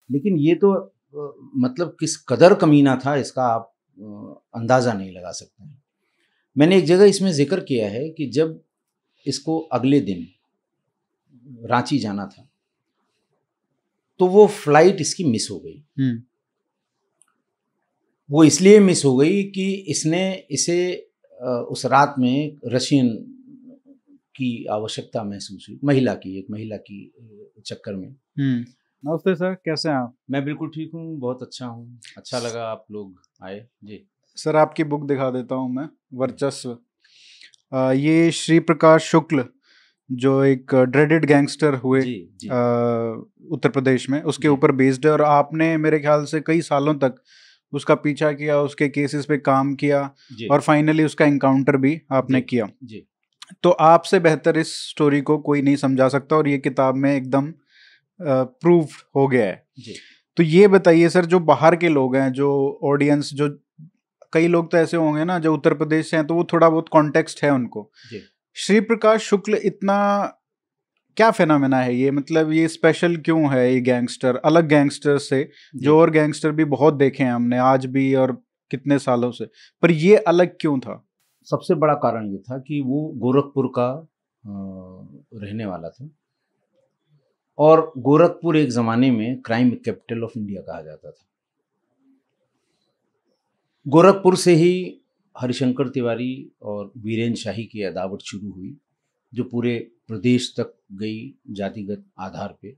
लेकिन ये तो मतलब किस कदर कमीना था इसका आप अंदाज़ा नहीं लगा सकते हैं। मैंने एक जगह इसमें ज़िक्र किया है कि जब इसको अगले दिन रांची जाना था तो वो फ्लाइट इसकी मिस हो गई। वो इसलिए मिस हो गई कि इसने इसे उस रात में रशियन की आवश्यकता महसूस हुई, एक महिला की चक्कर में। नमस्ते सर, कैसे हैं आप? मैं बिल्कुल ठीक हूँ, बहुत अच्छा हूँ। अच्छा लगा आप लोग आए जी। सर आपकी बुक दिखा देता हूँ मैं, वर्चस्व। ये श्री प्रकाश शुक्ल जो एक ड्रेडेड गैंगस्टर हुए जी जी उत्तर प्रदेश में, उसके जी ऊपर बेस्ड है। और आपने मेरे ख्याल से कई सालों तक उसका पीछा किया, उसके केसेस पे काम किया जी और फाइनली उसका एनकाउंटर भी आपने जी किया। जी तो आपसे बेहतर इस स्टोरी को कोई नहीं समझा सकता और ये किताब में एकदम प्रूव हो गया है। जी तो ये बताइए सर, जो बाहर के लोग हैं, जो ऑडियंस, जो कई लोग तो ऐसे होंगे ना जो उत्तर प्रदेश से हैं, तो वो थोड़ा बहुत कॉन्टेक्स्ट है उनको। जी। श्री प्रकाश शुक्ल इतना क्या फेनोमेना है ये? मतलब ये स्पेशल क्यों है ये गैंगस्टर, अलग गैंगस्टर से? जो और गैंगस्टर भी बहुत देखे हैं हमने आज भी और कितने सालों से, पर ये अलग क्यों था? सबसे बड़ा कारण ये था कि वो गोरखपुर का रहने वाला था और गोरखपुर एक ज़माने में क्राइम कैपिटल ऑफ इंडिया कहा जाता था। गोरखपुर से ही हरिशंकर तिवारी और वीरेंद्र शाही की अदावत शुरू हुई, जो पूरे प्रदेश तक गई जातिगत आधार पे।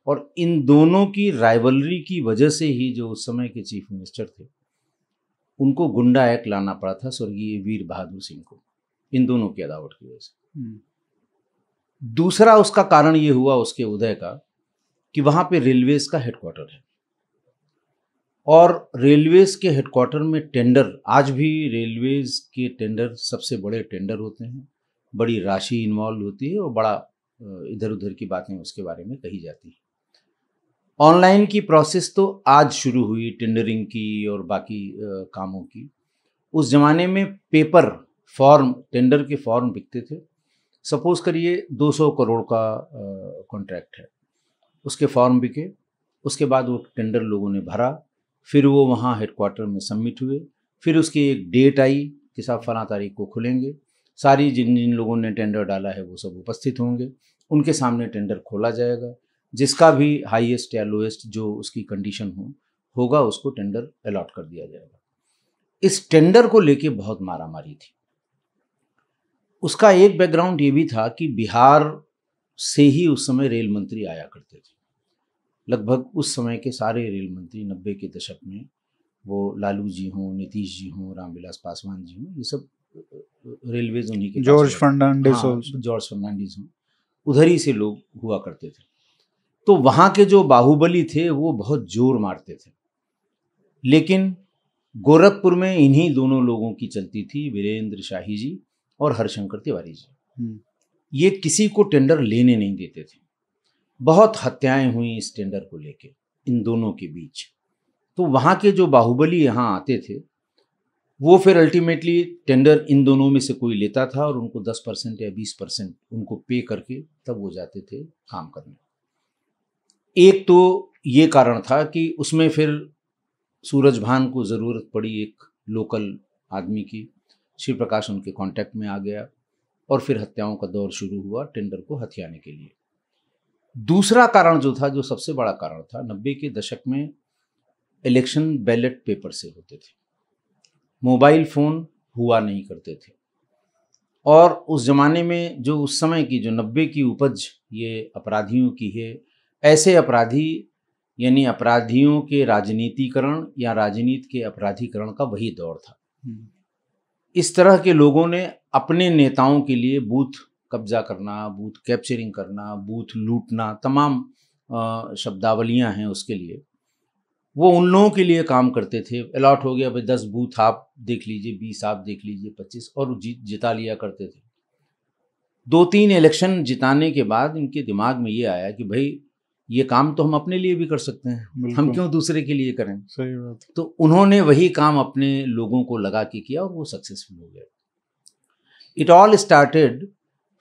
और इन दोनों की राइवलरी की वजह से ही जो उस समय के चीफ मिनिस्टर थे, उनको गुंडा एक्ट लाना पड़ा था स्वर्गीय वीर बहादुर सिंह को, इन दोनों की अदावत की वजह से। दूसरा उसका कारण ये हुआ उसके उदय का कि वहाँ पे रेलवेज का हेडक्वार्टर है और रेलवेज के हेडक्वार्टर में टेंडर, आज भी रेलवेज के टेंडर सबसे बड़े टेंडर होते हैं, बड़ी राशि इन्वॉल्व होती है और बड़ा इधर उधर की बातें उसके बारे में कही जाती हैं। ऑनलाइन की प्रोसेस तो आज शुरू हुई टेंडरिंग की और बाकी कामों की। उस ज़माने में पेपर फॉर्म, टेंडर के फॉर्म बिकते थे। सपोज करिए 200 करोड़ का कॉन्ट्रैक्ट है, उसके फॉर्म बिके, उसके बाद वो टेंडर लोगों ने भरा, फिर वो वहाँ हेडक्वार्टर में सबमिट हुए, फिर उसकी एक डेट आई कि साहब फलां तारीख को खुलेंगे, सारी जिन जिन लोगों ने टेंडर डाला है वो सब उपस्थित होंगे, उनके सामने टेंडर खोला जाएगा, जिसका भी हाईएस्ट या लोएस्ट जो उसकी कंडीशन होगा उसको टेंडर अलॉट कर दिया जाएगा। इस टेंडर को लेके बहुत मारामारी थी। उसका एक बैकग्राउंड ये भी था कि बिहार से ही उस समय रेल मंत्री आया करते थे। लगभग उस समय के सारे रेल मंत्री 90 के दशक में, वो लालू जी हों, नीतीश जी हों, रामविलास पासवान जी हों, ये सब रेलवेज उन्हीं के पास जॉर्ज हुआ। फर्नांडिस हाँ, also। जॉर्ज फर्नांडिस हों, उधर ही से लोग हुआ करते थे। तो वहाँ के जो बाहुबली थे वो बहुत जोर मारते थे, लेकिन गोरखपुर में इन्हीं दोनों लोगों की चलती थी, वीरेंद्र शाही जी और हरिशंकर तिवारी जी। ये किसी को टेंडर लेने नहीं देते थे। बहुत हत्याएं हुई इस टेंडर को लेके इन दोनों के बीच। तो वहाँ के जो बाहुबली यहाँ आते थे, वो फिर अल्टीमेटली टेंडर इन दोनों में से कोई लेता था और उनको 10% या 20% उनको पे करके तब वो जाते थे काम करने। एक तो ये कारण था कि उसमें फिर सूरजभान को ज़रूरत पड़ी एक लोकल आदमी की, श्री प्रकाश उनके कांटेक्ट में आ गया और फिर हत्याओं का दौर शुरू हुआ टेंडर को हथियाने के लिए। दूसरा कारण जो था, जो सबसे बड़ा कारण था, 90 के दशक में इलेक्शन बैलेट पेपर से होते थे, मोबाइल फ़ोन हुआ नहीं करते थे। और उस ज़माने में जो उस समय की जो 90 की उपज ये अपराधियों की है, ऐसे अपराधी यानी अपराधियों के राजनीतिकरण या राजनीति के अपराधीकरण का वही दौर था। इस तरह के लोगों ने अपने नेताओं के लिए बूथ कब्जा करना, बूथ कैप्चरिंग करना, बूथ लूटना, तमाम शब्दावलियां हैं उसके लिए, वो उन लोगों के लिए काम करते थे। अलॉट हो गया भाई 10 बूथ आप देख लीजिए, 20 आप देख लीजिए, 25, और जिता लिया करते थे। 2-3 इलेक्शन जिताने के बाद इनके दिमाग में ये आया कि भाई ये काम तो हम अपने लिए भी कर सकते हैं, हम क्यों दूसरे के लिए करें। सही बात। तो उन्होंने वही काम अपने लोगों को लगा के किया और वो सक्सेसफुल हो गए। It all started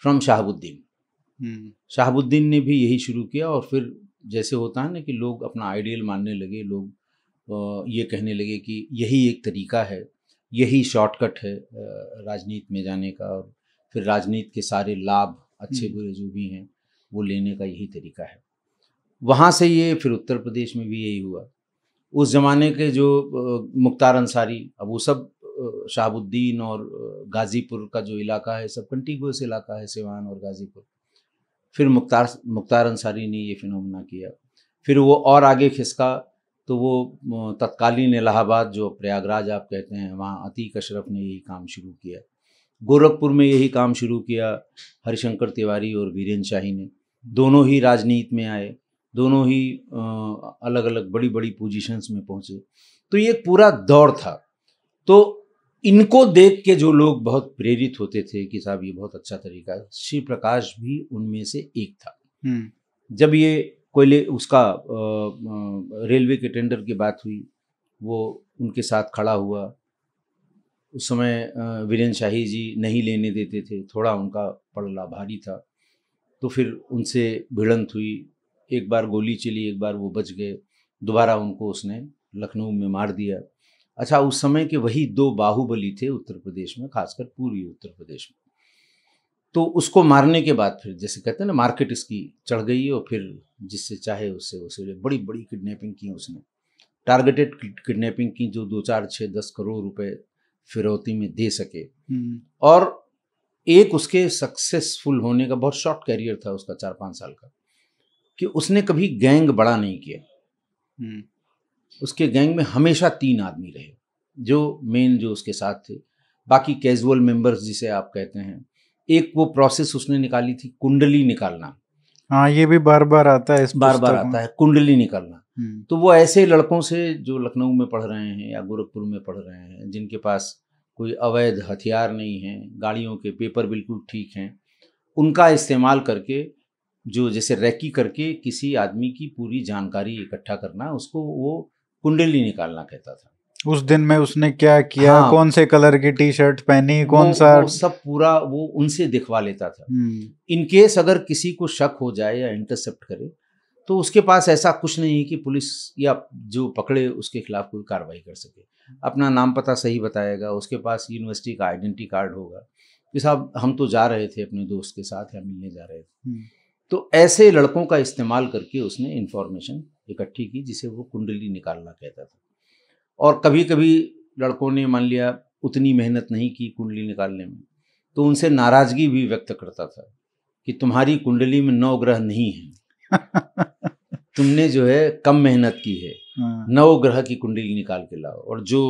from Shahabuddin. Shahabuddin ने भी यही शुरू किया और फिर जैसे होता है ना कि लोग अपना आइडियल मानने लगे, लोग ये कहने लगे कि यही एक तरीका है, यही शॉर्टकट है राजनीति में जाने का, और फिर राजनीति के सारे लाभ अच्छे बुरे जो भी हैं वो लेने का यही तरीका है। वहाँ से ये फिर उत्तर प्रदेश में भी यही हुआ। उस ज़माने के जो मुख्तार अंसारी, अब वो सब शहाबुद्दीन और गाज़ीपुर का जो इलाका है सब कंटिगुअस इलाका है, सिवान और गाज़ीपुर। फिर मुख्तार अंसारी ने ये फिनोमेना किया। फिर वो और आगे खिसका तो वो तत्कालीन इलाहाबाद जो प्रयागराज आप कहते हैं, वहाँ अतीक अशरफ ने यही काम शुरू किया। गोरखपुर में यही काम शुरू किया हरिशंकर तिवारी और वीरेंद्र शाही ने। दोनों ही राजनीति में आए, दोनों ही अलग अलग बड़ी बड़ी पोजीशंस में पहुँचे। तो ये पूरा दौर था। तो इनको देख के जो लोग बहुत प्रेरित होते थे कि साहब ये बहुत अच्छा तरीका है, श्री प्रकाश भी उनमें से एक था। जब ये कोयले उसका रेलवे के टेंडर की बात हुई, वो उनके साथ खड़ा हुआ। उस समय वीरेंद्र शाही जी नहीं लेने देते थे, थोड़ा उनका पड़ला भारी था, तो फिर उनसे भिड़ंत हुई। एक बार गोली चली, एक बार वो बच गए, दोबारा उनको उसने लखनऊ में मार दिया। अच्छा, उस समय के वही 2 बाहुबली थे उत्तर प्रदेश में, खासकर पूर्वी उत्तर प्रदेश में। तो उसको मारने के बाद फिर जैसे कहते हैं ना, मार्केट इसकी चढ़ गई और फिर जिससे चाहे उससे बड़ी बड़ी किडनैपिंग की उसने, टारगेटेड किडनैपिंग की, जो 2, 4, 6, 10 करोड़ रुपए फिरौती में दे सके। और एक उसके सक्सेसफुल होने का बहुत शॉर्ट कैरियर था उसका, 4-5 साल का, कि उसने कभी गैंग बड़ा नहीं किया। उसके गैंग में हमेशा 3 आदमी रहे जो मेन जो उसके साथ थे, बाकी कैजुअल मेंबर्स जिसे आप कहते हैं। एक वो प्रोसेस उसने निकाली थी, कुंडली निकालना। हाँ, ये भी बार बार आता है, बार बार आता है कुंडली निकालना। तो वो ऐसे लड़कों से जो लखनऊ में पढ़ रहे हैं या गोरखपुर में पढ़ रहे हैं, जिनके पास कोई अवैध हथियार नहीं है, गाड़ियों के पेपर बिल्कुल ठीक हैं, उनका इस्तेमाल करके जो जैसे रैकी करके किसी आदमी की पूरी जानकारी इकट्ठा करना, उसको वो कुंडली निकालना कहता था। उस दिन में उसने क्या किया, हाँ, कौन से कलर की टी शर्ट पहनी, कौन सा, वो सब पूरा वो उनसे दिखवा लेता था। इन केस अगर किसी को शक हो जाए या इंटरसेप्ट करे, तो उसके पास ऐसा कुछ नहीं है कि पुलिस या जो पकड़े उसके खिलाफ कोई कार्रवाई कर सके। अपना नाम पता सही बताएगा, उसके पास यूनिवर्सिटी का आइडेंटिटी कार्ड होगा कि साहब हम तो जा रहे थे अपने दोस्त के साथ या मिलने जा रहे थे। तो ऐसे लड़कों का इस्तेमाल करके उसने इंफॉर्मेशन इकट्ठी की, जिसे वो कुंडली निकालना कहता था। और कभी कभी लड़कों ने मान लिया उतनी मेहनत नहीं की कुंडली निकालने में, तो उनसे नाराज़गी भी व्यक्त करता था कि तुम्हारी कुंडली में 9 ग्रह नहीं है तुमने जो है कम मेहनत की है, 9 ग्रह की कुंडली निकाल के लाओ। और जो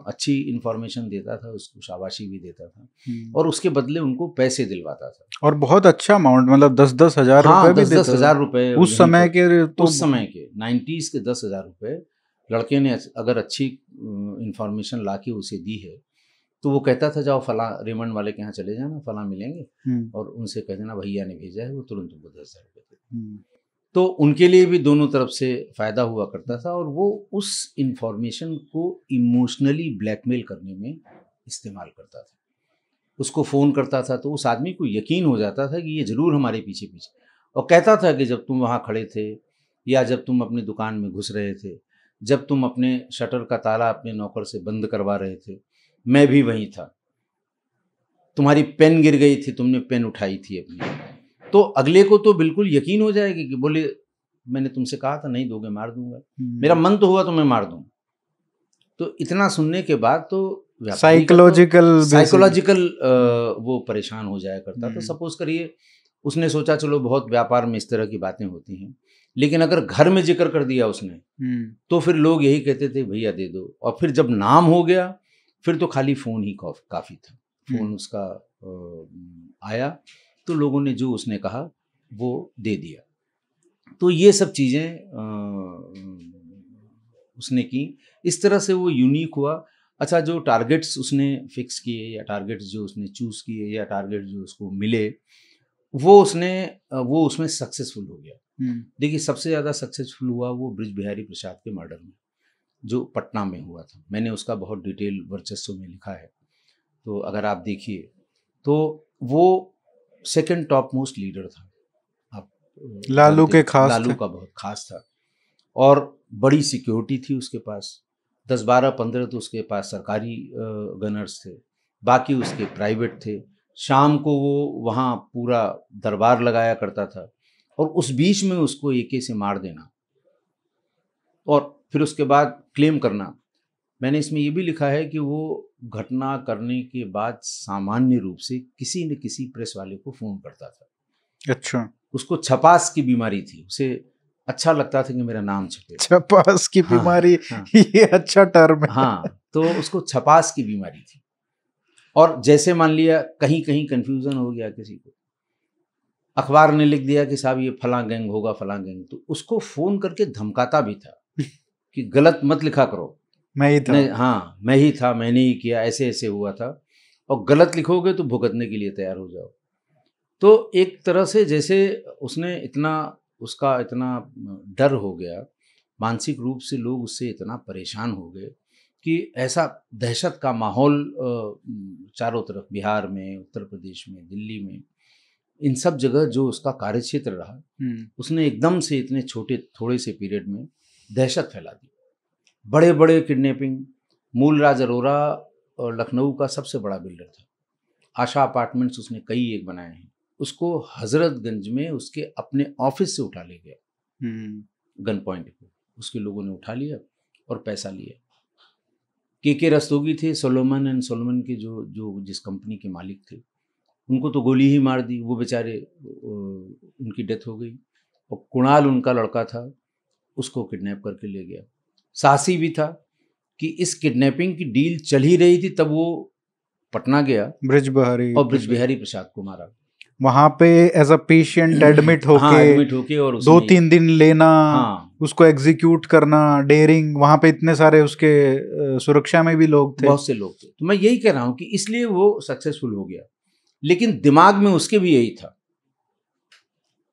अच्छी इंफॉर्मेशन देता था उसको शाबाशी भी देता था, और उसके बदले उनको पैसे दिलवाता था। और बहुत अच्छा अमाउंट, मतलब 10-10 हज़ार रुपए भी देता था। 10-10 हज़ार रुपए उस समय के, तो उस समय के 90s के 10 हज़ार रुपए लड़के ने अगर अच्छी इंफॉर्मेशन ला के उसे दी है, तो वो कहता था जाओ फला रेमंड वाले के यहाँ चले जाना, फला मिलेंगे और उनसे कह देना भैया ने भेजा है, वो तुरंत तुमको 10 हज़ार रुपये देते। तो उनके लिए भी दोनों तरफ से फ़ायदा हुआ करता था, और वो उस इंफॉर्मेशन को इमोशनली ब्लैकमेल करने में इस्तेमाल करता था। उसको फ़ोन करता था तो उस आदमी को यकीन हो जाता था कि ये ज़रूर हमारे पीछे पीछे, और कहता था कि जब तुम वहाँ खड़े थे, या जब तुम अपनी दुकान में घुस रहे थे, जब तुम अपने शटर का ताला अपने नौकर से बंद करवा रहे थे, मैं भी वहीं था। तुम्हारी पेन गिर गई थी, तुमने पेन उठाई थी अपनी। तो अगले को तो बिल्कुल यकीन हो जाएगी कि बोले मैंने तुमसे कहा था नहीं दोगे मार दूंगा, मेरा मन तो हुआ तो मैं मार दूँ। तो इतना सुनने के बाद तो साइकोलॉजिकल वो परेशान हो जाया करता था। सपोज करिए उसने सोचा चलो बहुत व्यापार में इस तरह की बातें होती हैं, लेकिन अगर घर में जिक्र कर दिया उसने तो फिर लोग यही कहते थे भैया दे दो। और फिर जब नाम हो गया फिर तो खाली फ़ोन ही काफ़ी था। फ़ोन उसका आया तो लोगों ने जो उसने कहा वो दे दिया। तो ये सब चीज़ें उसने की, इस तरह से वो यूनिक हुआ। अच्छा, जो टारगेट्स उसने फिक्स किए या टारगेट्स जो उसने चूज़ किए या टारगेट जो उसको मिले वो उसमें सक्सेसफुल हो गया। देखिए सबसे ज़्यादा सक्सेसफुल हुआ वो ब्रिज बिहारी प्रसाद के मर्डर में, जो पटना में हुआ था। मैंने उसका बहुत डिटेल वर्चस्व में लिखा है, तो अगर आप देखिए तो वो सेकंड टॉप मोस्ट लीडर था। आप लालू के खास लालू थे। का बहुत खास था और बड़ी सिक्योरिटी थी उसके पास। 10, 12, 15 तो उसके पास सरकारी गनर्स थे, बाकी उसके प्राइवेट थे। शाम को वो वहाँ पूरा दरबार लगाया करता था और उस बीच में उसको एके से मार देना और फिर उसके बाद क्लेम करना। मैंने इसमें ये भी लिखा है कि वो घटना करने के बाद सामान्य रूप से किसी न किसी प्रेस वाले को फ़ोन करता था। अच्छा, उसको छपास की बीमारी थी, उसे अच्छा लगता था कि मेरा नाम छपे। छपास की हाँ, बीमारी, हाँ, ये अच्छा टर्म है। हाँ, तो उसको छपास की बीमारी थी और जैसे मान लिया कहीं कहीं कन्फ्यूज़न हो गया किसी को, अखबार ने लिख दिया कि साहब ये फलां गैंग होगा, फलां गैंग, तो उसको फ़ोन करके धमकाता भी था कि गलत मत लिखा करो। मैं ही था। नहीं, हाँ, मैं ही था, मैंने ही किया, ऐसे ऐसे हुआ था और गलत लिखोगे तो भुगतने के लिए तैयार हो जाओ। तो एक तरह से जैसे उसने इतना, उसका इतना डर हो गया, मानसिक रूप से लोग उससे इतना परेशान हो गए कि ऐसा दहशत का माहौल चारों तरफ, बिहार में, उत्तर प्रदेश में, दिल्ली में, इन सब जगह जो उसका कार्यक्षेत्र रहा, उसने एकदम से इतने छोटे थोड़े से पीरियड में दहशत फैला दी। बड़े बड़े किडनैपिंग, मूलराज अरोरा और लखनऊ का सबसे बड़ा बिल्डर था, आशा अपार्टमेंट्स उसने कई एक बनाए हैं, उसको हजरतगंज में उसके अपने ऑफिस से उठा ले गया गन पॉइंट पे, उसके लोगों ने उठा लिया और पैसा लिया। के रस्तोगी थे, सोलोमन एंड सोलोमन के जो जो जिस कंपनी के मालिक थे, उनको तो गोली ही मार दी, वो बेचारे उनकी डेथ हो गई। और कुणाल उनका लड़का था, उसको किडनैप करके ले गया। साहसी भी था कि इस किडनैपिंग की डील चल ही रही थी तब वो पटना गया ब्रिजबिहारी और ब्रिजबिहारी प्रसाद को मारा। वहां पे एज अ पेशेंट एडमिट हाँ, होके एडमिट होके और उसने 2-3 दिन लेना, हाँ, उसको एग्जीक्यूट करना, डेयरिंग, वहां पे इतने सारे उसके सुरक्षा में भी लोग थे। बहुत से लोग थे। तो मैं यही कह रहा हूँ कि इसलिए वो सक्सेसफुल हो गया, लेकिन दिमाग में उसके भी यही था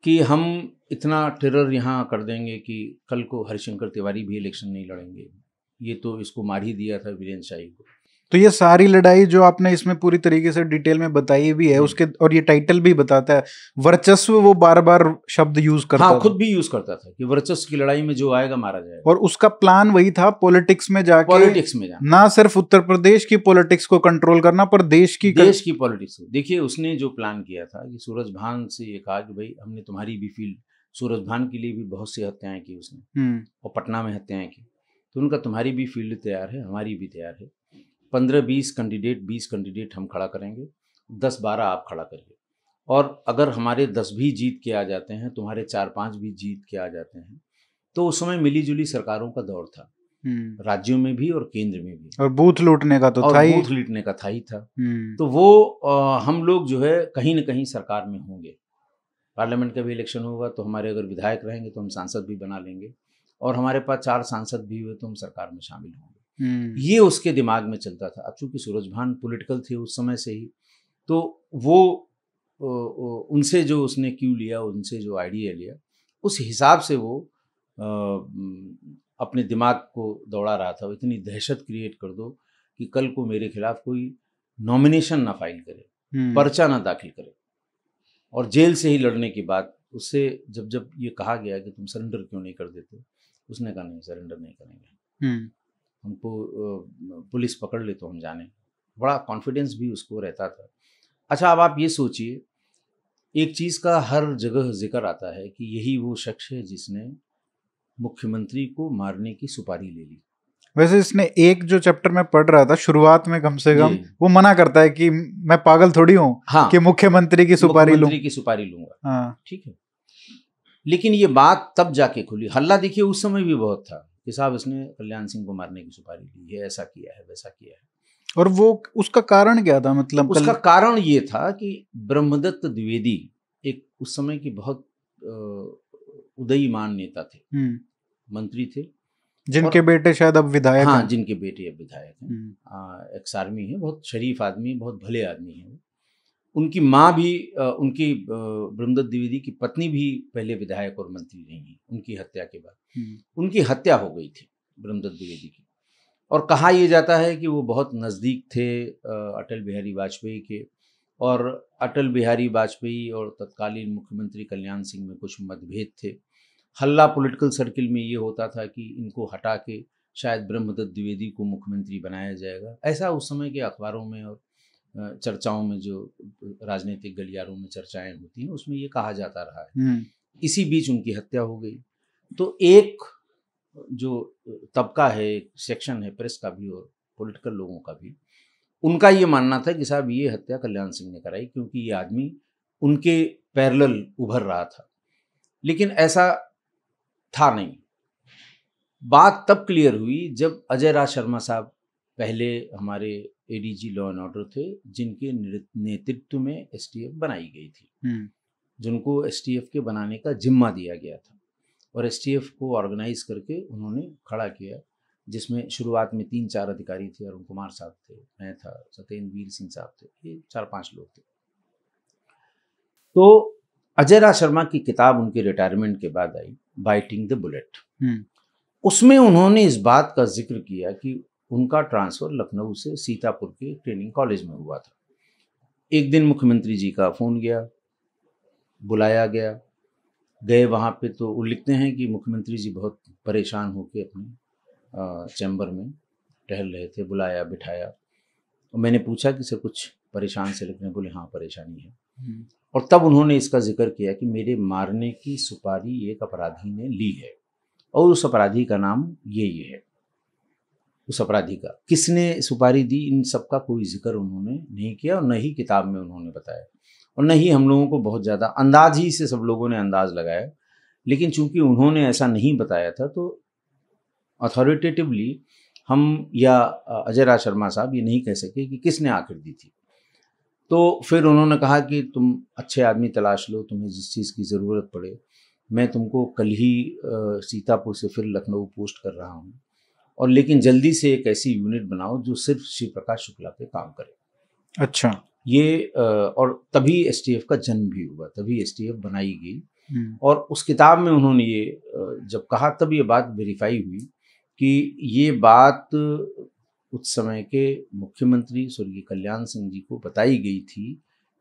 कि हम इतना टेरर यहाँ कर देंगे कि कल को हरिशंकर तिवारी भी इलेक्शन नहीं लड़ेंगे। ये तो इसको मार ही दिया था वीरेंद्र शाही को। तो ये सारी लड़ाई जो आपने इसमें पूरी तरीके से डिटेल में बताई भी है, उसके और ये टाइटल भी बताता है वर्चस्व, वो बार बार शब्द यूज करता हाँ, था। खुद भी यूज करता था कि वर्चस्व की लड़ाई में जो आएगा मारा जाएगा। और उसका प्लान वही था, पॉलिटिक्स में जाके, पॉलिटिक्स में जाना, ना सिर्फ उत्तर प्रदेश की पॉलिटिक्स को कंट्रोल करना पर देश की पॉलिटिक्स। देखिए उसने जो प्लान किया था कि सूरजभान से ये कहा कि भाई हमने तुम्हारी भी फील्ड, सूरजभान के लिए भी बहुत सी हत्याएं की उसने और पटना में हत्याएं की, तो उनका तुम्हारी भी फील्ड तैयार है, हमारी भी तैयार है। 15-20 कैंडिडेट, 20 कैंडिडेट हम खड़ा करेंगे, 10-12 आप खड़ा करिए, और अगर हमारे 10 भी जीत के आ जाते हैं, तुम्हारे 4-5 भी जीत के आ जाते हैं, तो उस समय मिली-जुली सरकारों का दौर था, राज्यों में भी और केंद्र में भी, और बूथ लूटने का तो और था ही, बूथ लूटने का था ही था। तो वो हम लोग जो है कहीं न कहीं सरकार में होंगे। पार्लियामेंट का भी इलेक्शन होगा तो हमारे अगर विधायक रहेंगे तो हम सांसद भी बना लेंगे, और हमारे पास 4 सांसद भी हुए तो हम सरकार में शामिल होंगे। ये उसके दिमाग में चलता था। अब चूंकि सूरजभान पॉलिटिकल थे उस समय से ही, तो वो उनसे जो उसने क्यू लिया, उनसे जो आइडिया लिया, उस हिसाब से वो अपने दिमाग को दौड़ा रहा था। इतनी दहशत क्रिएट कर दो कि कल को मेरे खिलाफ कोई नॉमिनेशन ना फाइल करे, पर्चा ना दाखिल करे, और जेल से ही लड़ने की बात। उससे जब ये कहा गया कि तुम सरेंडर क्यों नहीं कर देते, उसने कहा नहीं, सरेंडर नहीं करेंगे, हमको पुलिस पकड़ ले तो हम जाने। बड़ा कॉन्फिडेंस भी उसको रहता था। अच्छा, अब आप ये सोचिए, एक चीज़ का हर जगह जिक्र आता है कि यही वो शख्स है जिसने मुख्यमंत्री को मारने की सुपारी ले ली। वैसे इसने एक जो चैप्टर में पढ़ रहा था शुरुआत में, कम से कम वो मना करता है कि मैं पागल थोड़ी हूँ, हाँ, कि मुख्यमंत्री की सुपारी लूंगा। हाँ, ठीक है। लेकिन ये बात तब जाके खुली। हल्ला देखिए उस समय भी बहुत था कि साहब इसने कल्याण सिंह को मारने की सुपारी ली है, ऐसा किया है, वैसा किया है। और वो उसका कारण क्या था? मतलब उसका कारण ये था कि ब्रह्मदत्त द्विवेदी एक उस समय की बहुत उदयीमान नेता थे, मंत्री थे, जिनके बेटे शायद अब विधायक हैं। हाँ, जिनके बेटे अब विधायक हैं, एक्स आर्मी है, बहुत शरीफ आदमी, बहुत भले आदमी हैं। उनकी माँ भी, उनकी ब्रह्मदत्त द्विवेदी की पत्नी भी पहले विधायक और मंत्री रही हैं। उनकी हत्या के बाद उनकी हत्या हो गई थी ब्रह्मदत्त द्विवेदी की, और कहा यह जाता है कि वो बहुत नज़दीक थे अटल बिहारी वाजपेयी के, और अटल बिहारी वाजपेयी और तत्कालीन मुख्यमंत्री कल्याण सिंह में कुछ मतभेद थे। हल्ला पॉलिटिकल सर्किल में ये होता था कि इनको हटा के शायद ब्रह्मदत्त द्विवेदी को मुख्यमंत्री बनाया जाएगा। ऐसा उस समय के अखबारों में और चर्चाओं में, जो राजनीतिक गलियारों में चर्चाएं होती हैं, उसमें ये कहा जाता रहा है। इसी बीच उनकी हत्या हो गई। तो एक जो तबका है, एक सेक्शन है प्रेस का भी और पॉलिटिकल लोगों का भी, उनका ये मानना था कि साहब ये हत्या कल्याण सिंह ने कराई, क्योंकि ये आदमी उनके पैरेलल उभर रहा था। लेकिन ऐसा था नहीं। बात तब क्लियर हुई जब अजय राज शर्मा साहब पहले हमारे एडीजी लॉ एंड ऑर्डर थे, जिनके नेतृत्व में एसटीएफ बनाई गई थी, जिनको एसटीएफ के बनाने का जिम्मा दिया गया था और एसटीएफ को ऑर्गेनाइज करके उन्होंने खड़ा किया, जिसमें शुरुआत में 3-4 अधिकारी थे। अरुण कुमार साहब थे, मैं था, सत्येंद्र सिंह साहब थे, ये 4-5 लोग थे। तो अजय राज शर्मा की किताब उनके रिटायरमेंट के बाद आई, बाइटिंग द बुलेट। उसमें उन्होंने इस बात का जिक्र किया कि उनका ट्रांसफ़र लखनऊ से सीतापुर के ट्रेनिंग कॉलेज में हुआ था। एक दिन मुख्यमंत्री जी का फ़ोन गया, बुलाया गया, गए वहाँ पे, तो वो लिखते हैं कि मुख्यमंत्री जी बहुत परेशान होकर अपने चैम्बर में टहल रहे थे। बुलाया, बिठाया, और मैंने पूछा कि सर कुछ परेशान से लिखने? बोले हाँ परेशानी है। और तब उन्होंने इसका जिक्र किया कि मेरे मारने की सुपारी एक अपराधी ने ली है और उस अपराधी का नाम ये है। उस अपराधी का किसने सुपारी दी, इन सब का कोई जिक्र उन्होंने नहीं किया और न ही किताब में उन्होंने बताया, और न ही हम लोगों को बहुत ज़्यादा अंदाज ही से सब लोगों ने अंदाज लगाया। लेकिन चूंकि उन्होंने ऐसा नहीं बताया था, तो अथॉरिटेटिवली हम या अजय राज शर्मा साहब ये नहीं कह सके कि किसने आखिर दी थी। तो फिर उन्होंने कहा कि तुम अच्छे आदमी तलाश लो, तुम्हें जिस चीज़ की ज़रूरत पड़े, मैं तुमको कल ही सीतापुर से फिर लखनऊ पोस्ट कर रहा हूँ, और लेकिन जल्दी से एक ऐसी यूनिट बनाओ जो सिर्फ शिव प्रकाश शुक्ला पे काम करे। अच्छा। ये और तभी एसटीएफ का जन्म भी हुआ, तभी एसटीएफ बनाई गई। और उस किताब में उन्होंने ये जब कहा, तब ये बात वेरीफाई हुई कि ये बात उस समय के मुख्यमंत्री स्वर्गीय कल्याण सिंह जी को बताई गई थी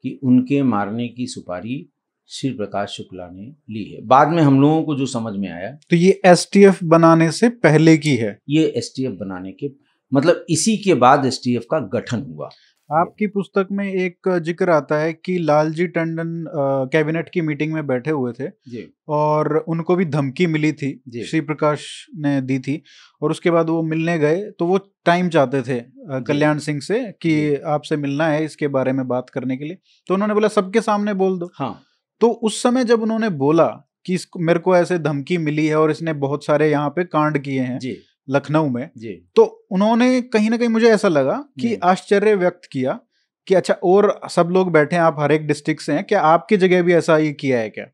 कि उनके मारने की सुपारी श्री प्रकाश शुक्ला ने ली है। बाद में हम लोगों को जो समझ में आया, तो ये एसटीएफ बनाने से पहले की है। ये एसटीएफ बनाने के मतलब इसी के बाद एसटीएफ का गठन हुआ। आपकी पुस्तक में एक जिक्र आता है कि लालजी टंडन कैबिनेट की मीटिंग में बैठे हुए थे जी, और उनको भी धमकी मिली थी, श्री प्रकाश ने दी थी, और उसके बाद वो मिलने गए तो वो टाइम चाहते थे कल्याण सिंह से कि आपसे मिलना है, इसके बारे में बात करने के लिए। तो उन्होंने बोला सबके सामने बोल दो। हाँ। तो उस समय जब उन्होंने बोला कि मेरे को ऐसे धमकी मिली है और इसने बहुत सारे यहाँ पे कांड किए हैं जी, लखनऊ में जी, तो उन्होंने कहीं ना कहीं मुझे ऐसा लगा कि आश्चर्य व्यक्त किया कि अच्छा, और सब लोग बैठे हैं, आप हर एक डिस्ट्रिक्ट से हैं, क्या आपकी जगह भी ऐसा ही किया है क्या?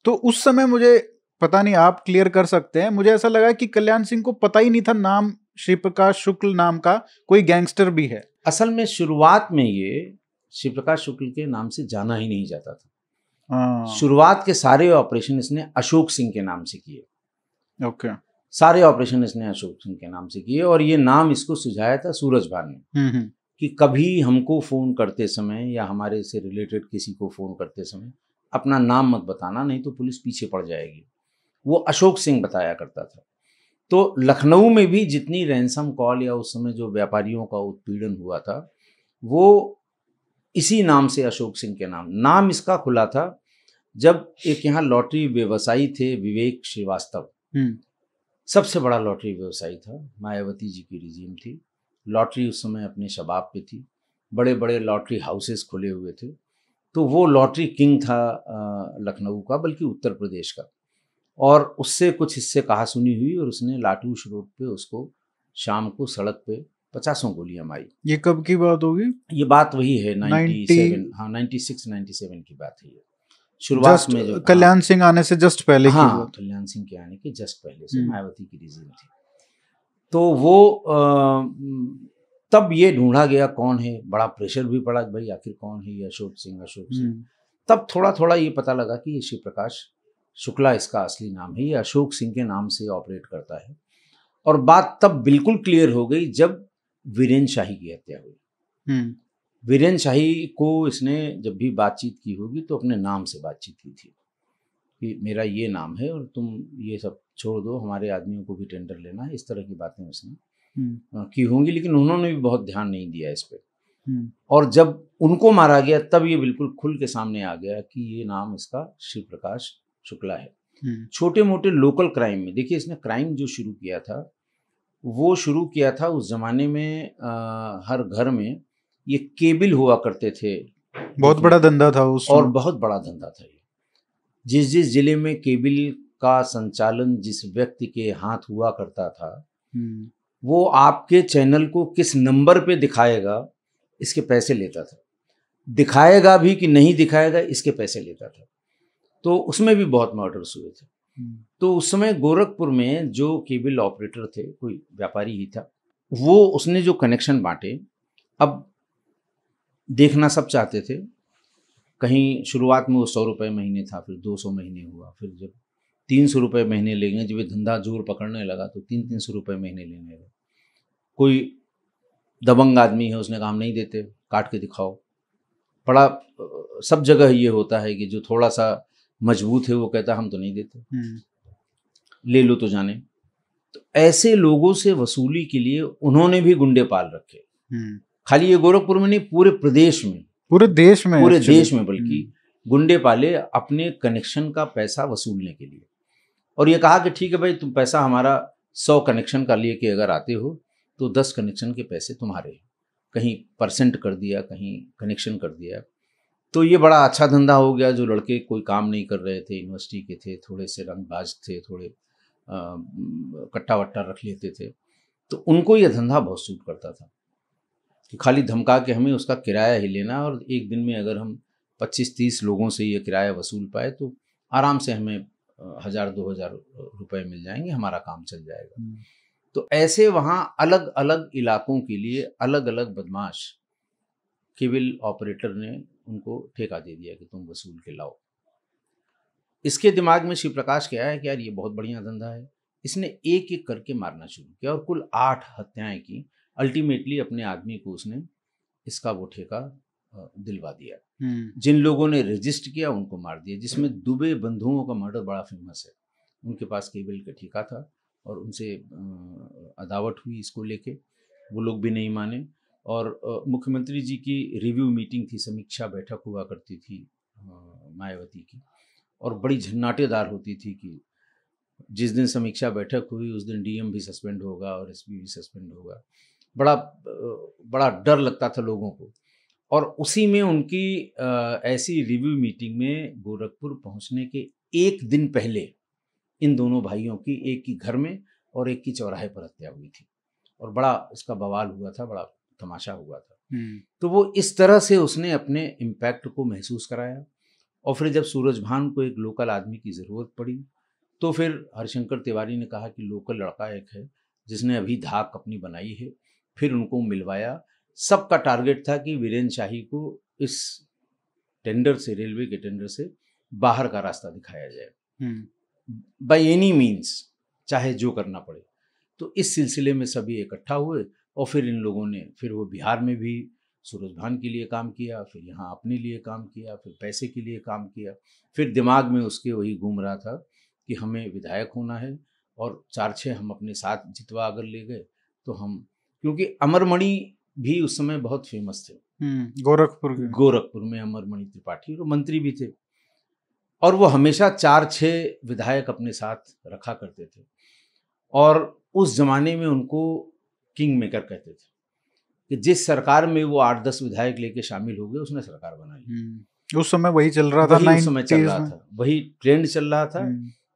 तो उस समय मुझे पता नहीं, आप क्लियर कर सकते हैं, मुझे ऐसा लगा कि कल्याण सिंह को पता ही नहीं था नाम श्री प्रकाश शुक्ल नाम का कोई गैंगस्टर भी है। असल में शुरुआत में ये श्री प्रकाश शुक्ल के नाम से जाना ही नहीं जाता था। शुरुआत के सारे ऑपरेशन इसने अशोक सिंह के नाम से किए। ओके। सारे ऑपरेशन इसने अशोक सिंह के नाम से किए, और ये नाम इसको सुझाया था सूरजभान ने कि कभी हमको फ़ोन करते समय या हमारे से रिलेटेड किसी को फ़ोन करते समय अपना नाम मत बताना, नहीं तो पुलिस पीछे पड़ जाएगी। वो अशोक सिंह बताया करता था। तो लखनऊ में भी जितनी रैंसम कॉल या उस समय जो व्यापारियों का उत्पीड़न हुआ था, वो इसी नाम से, अशोक सिंह के नाम इसका खुला था जब एक यहाँ लॉटरी व्यवसायी थे विवेक श्रीवास्तव, सबसे बड़ा लॉटरी व्यवसायी था, मायावती जी की रिजीम थी, लॉटरी उस समय अपने शबाब पे थी, बड़े बड़े लॉटरी हाउसेस खुले हुए थे। तो वो लॉटरी किंग था लखनऊ का, बल्कि उत्तर प्रदेश का, और उससे कुछ हिस्से कहा सुनी हुई और उसने लाटूश रोड पे उसको शाम को सड़क पे 50 गोलियां मारी। ये कब की बात होगी? ये बात वही है 97, हाँ 96-97 की बात है ये। शुरुआत में जो कल्याण सिंह आने से जस्ट पहले की बात। कल्याण सिंह के आने के जस्ट पहले से मायावती की रिजीम थी। तो वो तब ये ढूंढा गया कौन है, बड़ा प्रेशर भी पड़ा भाई आखिर कौन है ये अशोक सिंह। तब थोड़ा थोड़ा ये पता लगा कि ये श्री प्रकाश शुक्ला इसका असली नाम है, ये अशोक सिंह के नाम से ऑपरेट करता है। और बात तब बिल्कुल क्लियर हो गई जब वीरेंद्र शाही की हत्या हुई। वीरेन शाही को इसने जब भी बातचीत की होगी तो अपने नाम से बातचीत की थी कि मेरा ये नाम है और तुम ये सब छोड़ दो, हमारे आदमियों को भी टेंडर लेना है, इस तरह की बातें उसने की होंगी, लेकिन उन्होंने भी बहुत ध्यान नहीं दिया इस पर। और जब उनको मारा गया तब ये बिल्कुल खुल के सामने आ गया कि ये नाम इसका शिव प्रकाश शुक्ला है। छोटे मोटे लोकल क्राइम में देखिए, इसने क्राइम जो शुरू किया था वो शुरू किया था उस जमाने में हर घर में ये केबिल हुआ करते थे, बहुत बड़ा धंधा था उस और बहुत बड़ा धंधा था ये। जिस जिस जिले में केबिल का संचालन जिस व्यक्ति के हाथ हुआ करता था, वो आपके चैनल को किस नंबर पे दिखाएगा इसके पैसे लेता था, दिखाएगा भी कि नहीं दिखाएगा इसके पैसे लेता था। तो उसमें भी बहुत मर्डर्स हुए थे। तो उस समय गोरखपुर में जो केबल ऑपरेटर थे, कोई व्यापारी ही था, वो उसने जो कनेक्शन बांटे, अब देखना सब चाहते थे। कहीं शुरुआत में वो 100 रुपये महीने था, फिर 200 महीने हुआ, फिर जब 300 रुपये महीने लेंगे, जब ये धंधा जोर पकड़ने लगा तो 300 रुपये महीने लेने लगे। कोई दबंग आदमी है, उसने कहा हम नहीं देते, काट के दिखाओ। बड़ा सब जगह ये होता है कि जो थोड़ा सा मजबूत है वो कहता हम तो नहीं देते, ले लो तो जाने। तो ऐसे लोगों से वसूली के लिए उन्होंने भी गुंडे पाल रखे। खाली ये गोरखपुर में नहीं, पूरे प्रदेश में, पूरे देश में बल्कि गुंडे पाले अपने कनेक्शन का पैसा वसूलने के लिए। और ये कहा कि ठीक है भाई, तुम पैसा हमारा 100 कनेक्शन का लिए के अगर आते हो तो 10 कनेक्शन के पैसे तुम्हारे। कहीं परसेंट कर दिया, कहीं कनेक्शन कर दिया। तो ये बड़ा अच्छा धंधा हो गया। जो लड़के कोई काम नहीं कर रहे थे, यूनिवर्सिटी के थे, थोड़े से रंगबाज थे, थोड़े कट्टा वट्टा रख लेते थे, तो उनको ये धंधा बहुत सूट करता था कि खाली धमका के हमें उसका किराया ही लेना, और एक दिन में अगर हम 25-30 लोगों से ये किराया वसूल पाए तो आराम से हमें 1000-2000 रुपये मिल जाएंगे, हमारा काम चल जाएगा। तो ऐसे वहाँ अलग अलग इलाकों के लिए अलग अलग बदमाश केबल ऑपरेटर ने उनको ठेका दे दिया कि तुम वसूल के लाओ। इसके दिमाग में शिव प्रकाश क्या है कि यार ये बहुत बढ़िया धंधा है। इसने एक एक करके मारना शुरू किया और कुल 8 हत्याएं की। अल्टीमेटली अपने आदमी को उसने इसका वो ठेका दिलवा दिया। जिन लोगों ने रजिस्ट किया उनको मार दिया, जिसमें दुबे बंधुओं का मर्डर बड़ा फेमस है। उनके पास केबल का ठेका था और उनसे अदावट हुई इसको लेके, वो लोग भी नहीं माने। और मुख्यमंत्री जी की रिव्यू मीटिंग थी, समीक्षा बैठक हुआ करती थी मायावती की, और बड़ी झन्नाटेदार होती थी कि जिस दिन समीक्षा बैठक हुई उस दिन डीएम भी सस्पेंड होगा और एसपी भी सस्पेंड होगा। बड़ा डर लगता था लोगों को। और उसी में उनकी ऐसी रिव्यू मीटिंग में गोरखपुर पहुंचने के एक दिन पहले इन दोनों भाइयों की, एक की घर में और एक की चौराहे पर हत्या हुई थी, और बड़ा इसका बवाल हुआ था, बड़ा तमाशा हुआ था। तो वो इस तरह से उसने अपने इम्पैक्ट को महसूस कराया। और फिर जब सूरजभान को एक लोकल आदमी की ज़रूरत पड़ी तो फिर हरिशंकर तिवारी ने कहा कि लोकल लड़का एक है जिसने अभी धाक अपनी बनाई है, फिर उनको मिलवाया। सबका टारगेट था कि वीरेन शाही को इस टेंडर से, रेलवे के टेंडर से बाहर का रास्ता दिखाया जाए बाय एनी मीन्स, चाहे जो करना पड़े। तो इस सिलसिले में सभी इकट्ठा हुए और फिर इन लोगों ने, फिर वो बिहार में भी सूरजभान के लिए काम किया, फिर यहाँ अपने लिए काम किया, फिर पैसे के लिए काम किया। फिर दिमाग में उसके वही घूम रहा था कि हमें विधायक होना है और 4-6 हम अपने साथ जितवा अगर ले गए तो हम, क्योंकि अमरमणि भी उस समय बहुत फेमस थे गोरखपुर में अमरमणि त्रिपाठी, वो मंत्री भी थे और वो हमेशा 4-6 विधायक अपने साथ रखा करते थे। और उस जमाने में उनको किंग मेकर कहते थे कि जिस सरकार में वो 8-10 विधायक लेके शामिल हो गए उसने सरकार बनाई। उस समय वही चल रहा था, उस समय चल रहा था, वही ट्रेंड चल रहा था।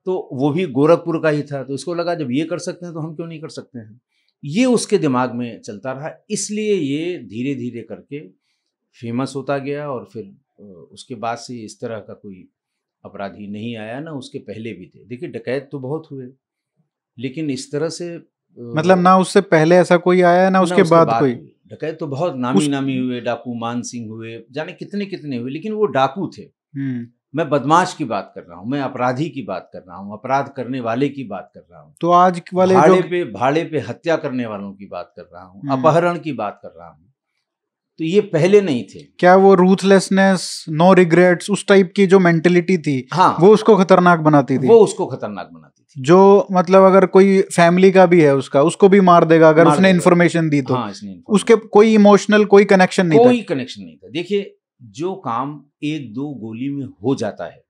तो वो भी गोरखपुर का ही था, तो इसको लगा जब ये कर सकते हैं तो हम क्यों नहीं कर सकते हैं। ये उसके दिमाग में चलता रहा, इसलिए ये धीरे धीरे करके फेमस होता गया। और फिर उसके बाद से इस तरह का कोई अपराधी नहीं आया, ना उसके पहले भी थे। देखिए डकैत तो बहुत हुए, लेकिन इस तरह से मतलब ना उससे पहले ऐसा कोई आया ना उसके बाद कोई। डकैत तो बहुत नामी हुए, डाकू मान सिंह हुए, जाने कितने कितने हुए, लेकिन वो डाकू थे। मैं बदमाश की बात कर रहा हूँ, मैं अपराधी की बात कर रहा हूँ, अपराध करने वाले की बात कर रहा हूँ। तो आज वाले भाड़े पे हत्या करने वालों की बात कर रहा हूँ, अपहरण की बात कर रहा हूँ। तो ये पहले नहीं थे। क्या वो रूथलेसनेस, नो रिग्रेट्स, उस टाइप की जो मेंटेलिटी थी, हाँ, वो उसको खतरनाक बनाती थी? वो उसको खतरनाक बनाती थी। जो मतलब अगर कोई फैमिली का भी है उसका, उसको भी मार देगा अगर उसने इन्फॉर्मेशन दी तो। हाँ, इसने उसके कोई इमोशनल कोई कनेक्शन नहीं था। कोई कनेक्शन नहीं था। देखिए, जो काम 1-2 गोली में हो जाता है,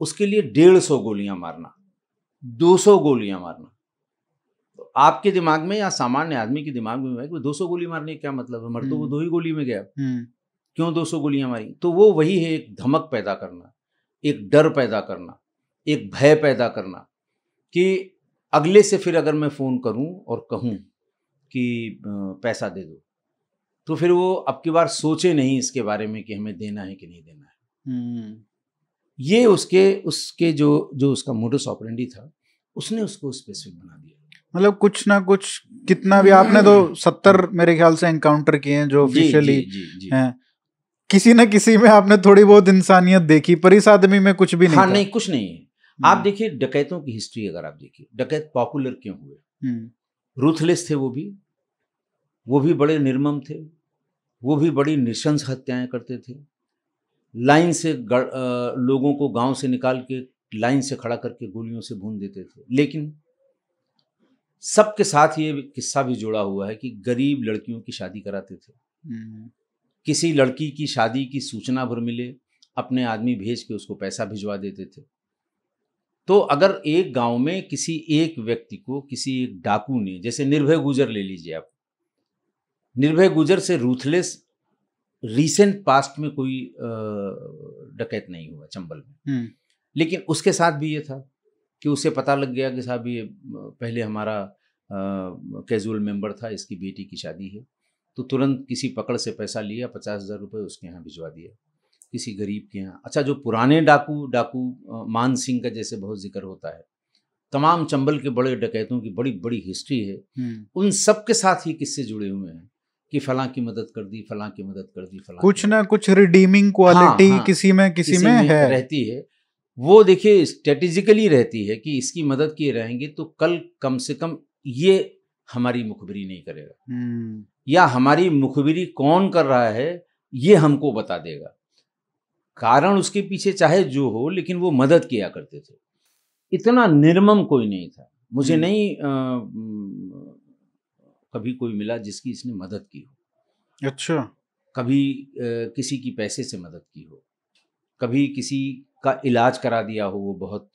उसके लिए 150 गोलियां मारना, 200 गोलियां मारना, तो आपके दिमाग में या सामान्य आदमी के दिमाग में है कि 200 गोली मारने का क्या मतलब है, मर तो वो 2 ही गोली में गया, क्यों 200 गोलियां मारी? तो वो वही है, एक धमक पैदा करना, एक डर पैदा करना, एक भय पैदा करना कि अगले से फिर अगर मैं फ़ोन करूं और कहूं कि पैसा दे दो, तो फिर वो अब की बार सोचे नहीं इसके बारे में कि हमें देना है कि नहीं देना है। ये उसके जो उसका मोडस ऑपरेंडी था, उसने उसको स्पेसिफिक बना दिया। मतलब कुछ ना कुछ, कितना भी आपने तो 70 मेरे ख्याल से एनकाउंटर किए हैं जो ऑफिशियली हैं, किसी ना किसी में आपने थोड़ी बहुत इंसानियत देखी, पर इस आदमी में कुछ भी नहीं था। नहीं, कुछ नहीं है। आप देखिए डकैतों की हिस्ट्री, अगर आप देखिए डकैत पॉपुलर क्यों हुए? रूथलेस थे वो भी बड़े निर्मम थे, वो भी बड़ी नृशंस हत्याएं करते थे, लाइन से लोगों को गांव से निकाल के लाइन से खड़ा करके गोलियों से भून देते थे। लेकिन सबके साथ ये किस्सा भी जुड़ा हुआ है कि गरीब लड़कियों की शादी कराते थे। किसी लड़की की शादी की सूचना भर मिले, अपने आदमी भेज के उसको पैसा भिजवा देते थे। तो अगर एक गांव में किसी एक व्यक्ति को किसी एक डाकू ने, जैसे निर्भय गुजर ले लीजिए आप, निर्भय गुजर से रूथलेस रीसेंट पास्ट में कोई डकैत नहीं हुआ चंबल में, लेकिन उसके साथ भी ये था कि उसे पता लग गया कि साहब ये पहले हमारा कैजुअल मेंबर था, इसकी बेटी की शादी है, तो तुरंत किसी पकड़ से पैसा लिया, 50,000 रुपये उसके यहाँ भिजवा दिया, किसी गरीब के यहाँ। अच्छा, जो पुराने डाकू मान सिंह का जैसे बहुत जिक्र होता है, तमाम चंबल के बड़े डकैतों की बड़ी बड़ी हिस्ट्री है, उन सब के साथ ही किस्से जुड़े हुए हैं कि फलां की मदद कर दी, फलां की मदद कर दी, फलां कुछ ना कुछ रिडीमिंग क्वालिटी किसी में है, रहती है। वो देखिए स्ट्रेटेजिकली रहती है कि इसकी मदद किए रहेंगे तो कल कम से कम ये हमारी मुखबिरी नहीं करेगा, या हमारी मुखबिरी कौन कर रहा है ये हमको बता देगा। कारण उसके पीछे चाहे जो हो, लेकिन वो मदद किया करते थे। इतना निर्मम कोई नहीं था, मुझे नहीं कभी कोई मिला जिसकी इसने मदद की हो। अच्छा। कभी किसी की पैसे से मदद की हो, कभी किसी का इलाज करा दिया हो, वो बहुत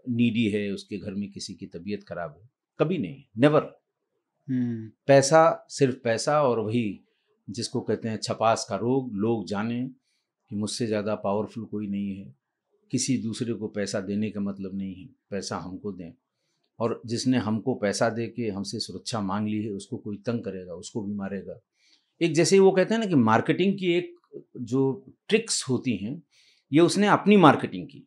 नीडी है, उसके घर में किसी की तबीयत खराब है, कभी नहीं, नेवर। पैसा, सिर्फ पैसा, और वही जिसको कहते हैं छपास का रोग, लोग जाने कि मुझसे ज़्यादा पावरफुल कोई नहीं है, किसी दूसरे को पैसा देने का मतलब नहीं है पैसा हमको दें, और जिसने हमको पैसा दे के हमसे सुरक्षा मांग ली है उसको कोई तंग करेगा, उसको भी मारेगा। एक जैसे वो कहते हैं ना कि मार्केटिंग की एक जो ट्रिक्स होती हैं, ये उसने अपनी मार्केटिंग की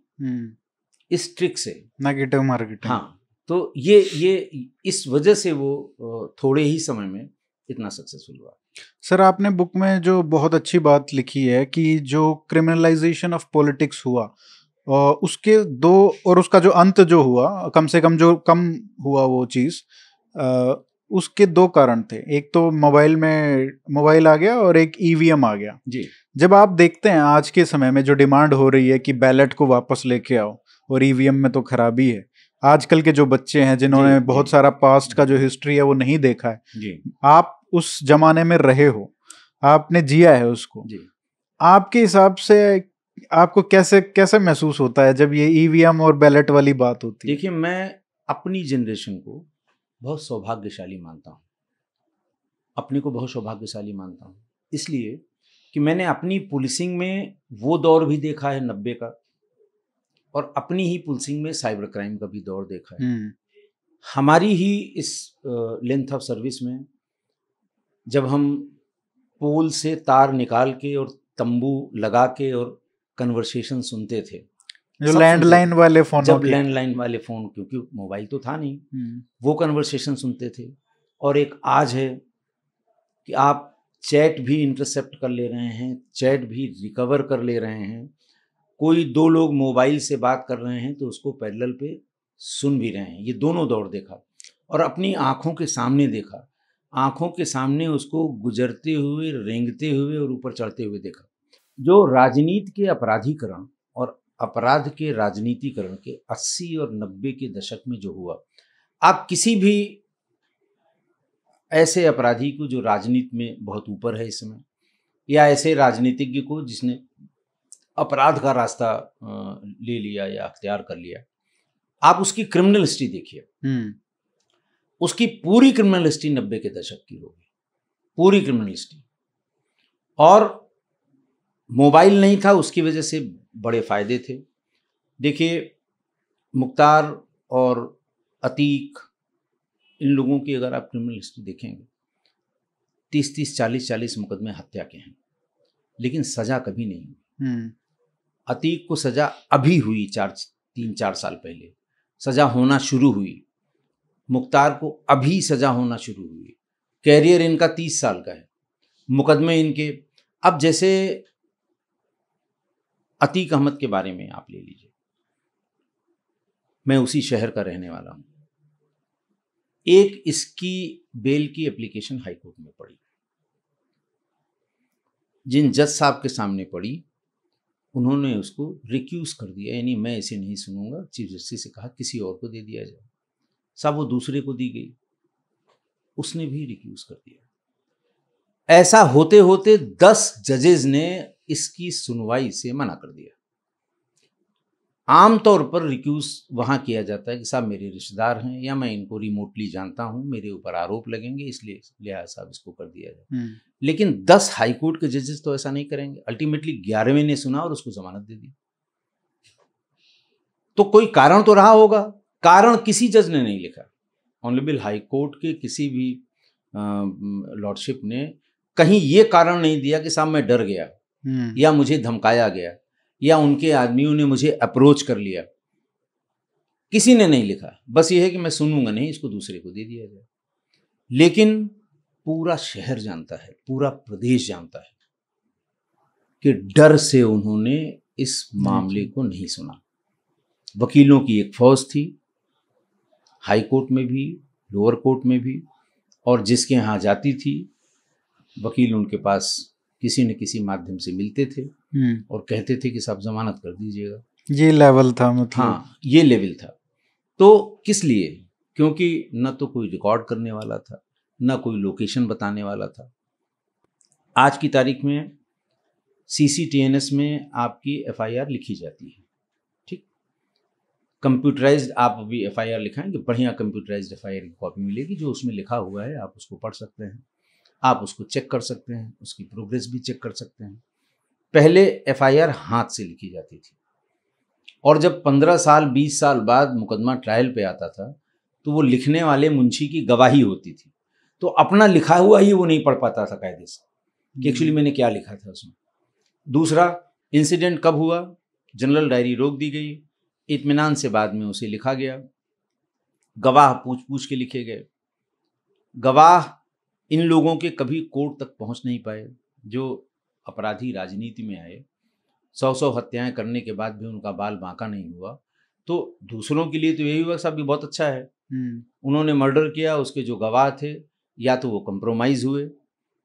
इस ट्रिक से, नेगेटिव मार्केटिंग। हाँ, तो ये इस वजह से वो थोड़े ही समय में इतना सक्सेसफुल हुआ। सर, आपने बुक में जो बहुत अच्छी बात लिखी है कि जो क्रिमिनलाइजेशन ऑफ पॉलिटिक्स हुआ, उसके दो, और उसका जो अंत जो हुआ, कम से कम जो कम हुआ वो चीज़, उसके दो कारण थे। एक तो मोबाइल आ गया और एक ईवीएम आ गया जी। जब आप देखते हैं आज के समय में जो डिमांड हो रही है कि बैलेट को वापस लेके आओ, और ईवीएम में तो खराबी है, आजकल के जो बच्चे हैं जिन्होंने बहुत सारा पास्ट का जो हिस्ट्री है वो नहीं देखा है, आप उस जमाने में रहे हो, आपने जिया है उसको, आपके हिसाब से आपको कैसे महसूस होता है जब ये ईवीएम और बैलेट वाली बात होती है? देखिए, मैं अपनी जनरेशन को बहुत सौभाग्यशाली मानता हूँ, अपने को बहुत सौभाग्यशाली मानता हूँ, इसलिए कि मैंने अपनी पुलिसिंग में वो दौर भी देखा है 90 का, और अपनी ही पुलिसिंग में साइबर क्राइम का भी दौर देखा है। हमारी ही इस लेंथ ऑफ सर्विस में जब हम पोल से तार निकाल के और तंबू लगा के और कन्वर्सेशन सुनते थे, जो लैंडलाइन वाले फोन, जब लैंडलाइन वाले फ़ोन, क्योंकि मोबाइल तो था नहीं, वो कन्वर्सेशन सुनते थे। और एक आज है कि आप चैट भी इंटरसेप्ट कर ले रहे हैं, चैट भी रिकवर कर ले रहे हैं, कोई दो लोग मोबाइल से बात कर रहे हैं तो उसको पैरेलल पे सुन भी रहे हैं। ये दोनों दौर देखा और अपनी आँखों के सामने देखा आंखों के सामने उसको गुजरते हुए, रेंगते हुए और ऊपर चढ़ते हुए देखा। जो राजनीति के अपराधीकरण और अपराध के राजनीतिकरण के 80 और 90 के दशक में जो हुआ, आप किसी भी ऐसे अपराधी को जो राजनीति में बहुत ऊपर है इस समय, या ऐसे राजनीतिज्ञ को जिसने अपराध का रास्ता ले लिया या अख्तियार कर लिया, आप उसकी क्रिमिनल हिस्ट्री देखिए। उसकी पूरी क्रिमिनल हिस्ट्री 90 के दशक की होगी, पूरी क्रिमिनल हिस्ट्री। और मोबाइल नहीं था, उसकी वजह से बड़े फायदे थे। देखिए, मुख्तार और अतीक, इन लोगों की अगर आप क्रिमिनल हिस्ट्री देखेंगे, 30-30, 40-40 मुकदमे हत्या के हैं, लेकिन सजा कभी नहीं हुई। अतीक को सजा अभी हुई, 3-4 साल पहले सजा होना शुरू हुई। मुख्तार को अभी सजा होना शुरू हुई। कैरियर इनका 30 साल का है, मुकदमे इनके। अब जैसे अतीक अहमद के बारे में आप ले लीजिए, मैं उसी शहर का रहने वाला हूं। एक इसकी बेल की एप्लीकेशन हाईकोर्ट में पड़ी, जिन जज साहब के सामने पड़ी, उन्होंने उसको रिक्यूज कर दिया, यानी मैं इसे नहीं सुनूंगा। चीफ जस्टिस से कहा किसी और को दे दिया जाए। साहब वो दूसरे को दी गई, उसने भी रिक्यूज कर दिया। ऐसा होते होते 10 जजेस ने इसकी सुनवाई से मना कर दिया। आमतौर पर रिक्यूज वहां किया जाता है कि साहब मेरे रिश्तेदार हैं या मैं इनको रिमोटली जानता हूं, मेरे ऊपर आरोप लगेंगे, इसलिए लिहाजा साहब इसको कर दिया जाए। लेकिन 10 हाईकोर्ट के जजेस तो ऐसा नहीं करेंगे। अल्टीमेटली 11वें ने सुना और उसको जमानत दे दी। तो कोई कारण तो रहा होगा। कारण किसी जज ने नहीं लिखा। ऑनरेबल हाईकोर्ट के किसी भी लॉर्डशिप ने कहीं ये कारण नहीं दिया कि साहब मैं डर गया या मुझे धमकाया गया या उनके आदमियों ने मुझे अप्रोच कर लिया। किसी ने नहीं लिखा। बस ये है कि मैं सुनूंगा नहीं, इसको दूसरे को दे दिया जाए। लेकिन पूरा शहर जानता है, पूरा प्रदेश जानता है कि डर से उन्होंने इस मामले को नहीं सुना। वकीलों की एक फौज थी, हाई कोर्ट में भी, लोअर कोर्ट में भी, और जिसके यहाँ जाती थी वकील उनके पास किसी न किसी माध्यम से मिलते थे और कहते थे कि साहब जमानत कर दीजिएगा। ये लेवल था, मतलब हाँ, ये लेवल था। तो किस लिए? क्योंकि न तो कोई रिकॉर्ड करने वाला था, न कोई लोकेशन बताने वाला था। आज की तारीख में CCTNS में आपकी FIR लिखी जाती है, ठीक, कंप्यूटराइज्ड। आप अभी FIR लिखाएंगे, बढ़िया कंप्यूटराइज्ड FIR की कॉपी मिलेगी, जो उसमें लिखा हुआ है आप उसको पढ़ सकते हैं, आप उसको चेक कर सकते हैं, उसकी प्रोग्रेस भी चेक कर सकते हैं। पहले FIR हाथ से लिखी जाती थी, और जब 15 साल 20 साल बाद मुकदमा ट्रायल पे आता था तो वो लिखने वाले मुंशी की गवाही होती थी। तो अपना लिखा हुआ ही वो नहीं पढ़ पाता था कायदे से कि एक्चुअली मैंने क्या लिखा था उसमें। दूसरा, इंसिडेंट कब हुआ, जनरल डायरी रोक दी गई, इत्मीनान से बाद में उसे लिखा गया। गवाह पूछ पूछ के लिखे गए। गवाह इन लोगों के कभी कोर्ट तक पहुंच नहीं पाए। जो अपराधी राजनीति में आए, 100 हत्याएं करने के बाद भी उनका बाल बांका नहीं हुआ। तो दूसरों के लिए तो यही हुआ, साहब भी बहुत अच्छा है, उन्होंने मर्डर किया, उसके जो गवाह थे या तो वो कंप्रोमाइज हुए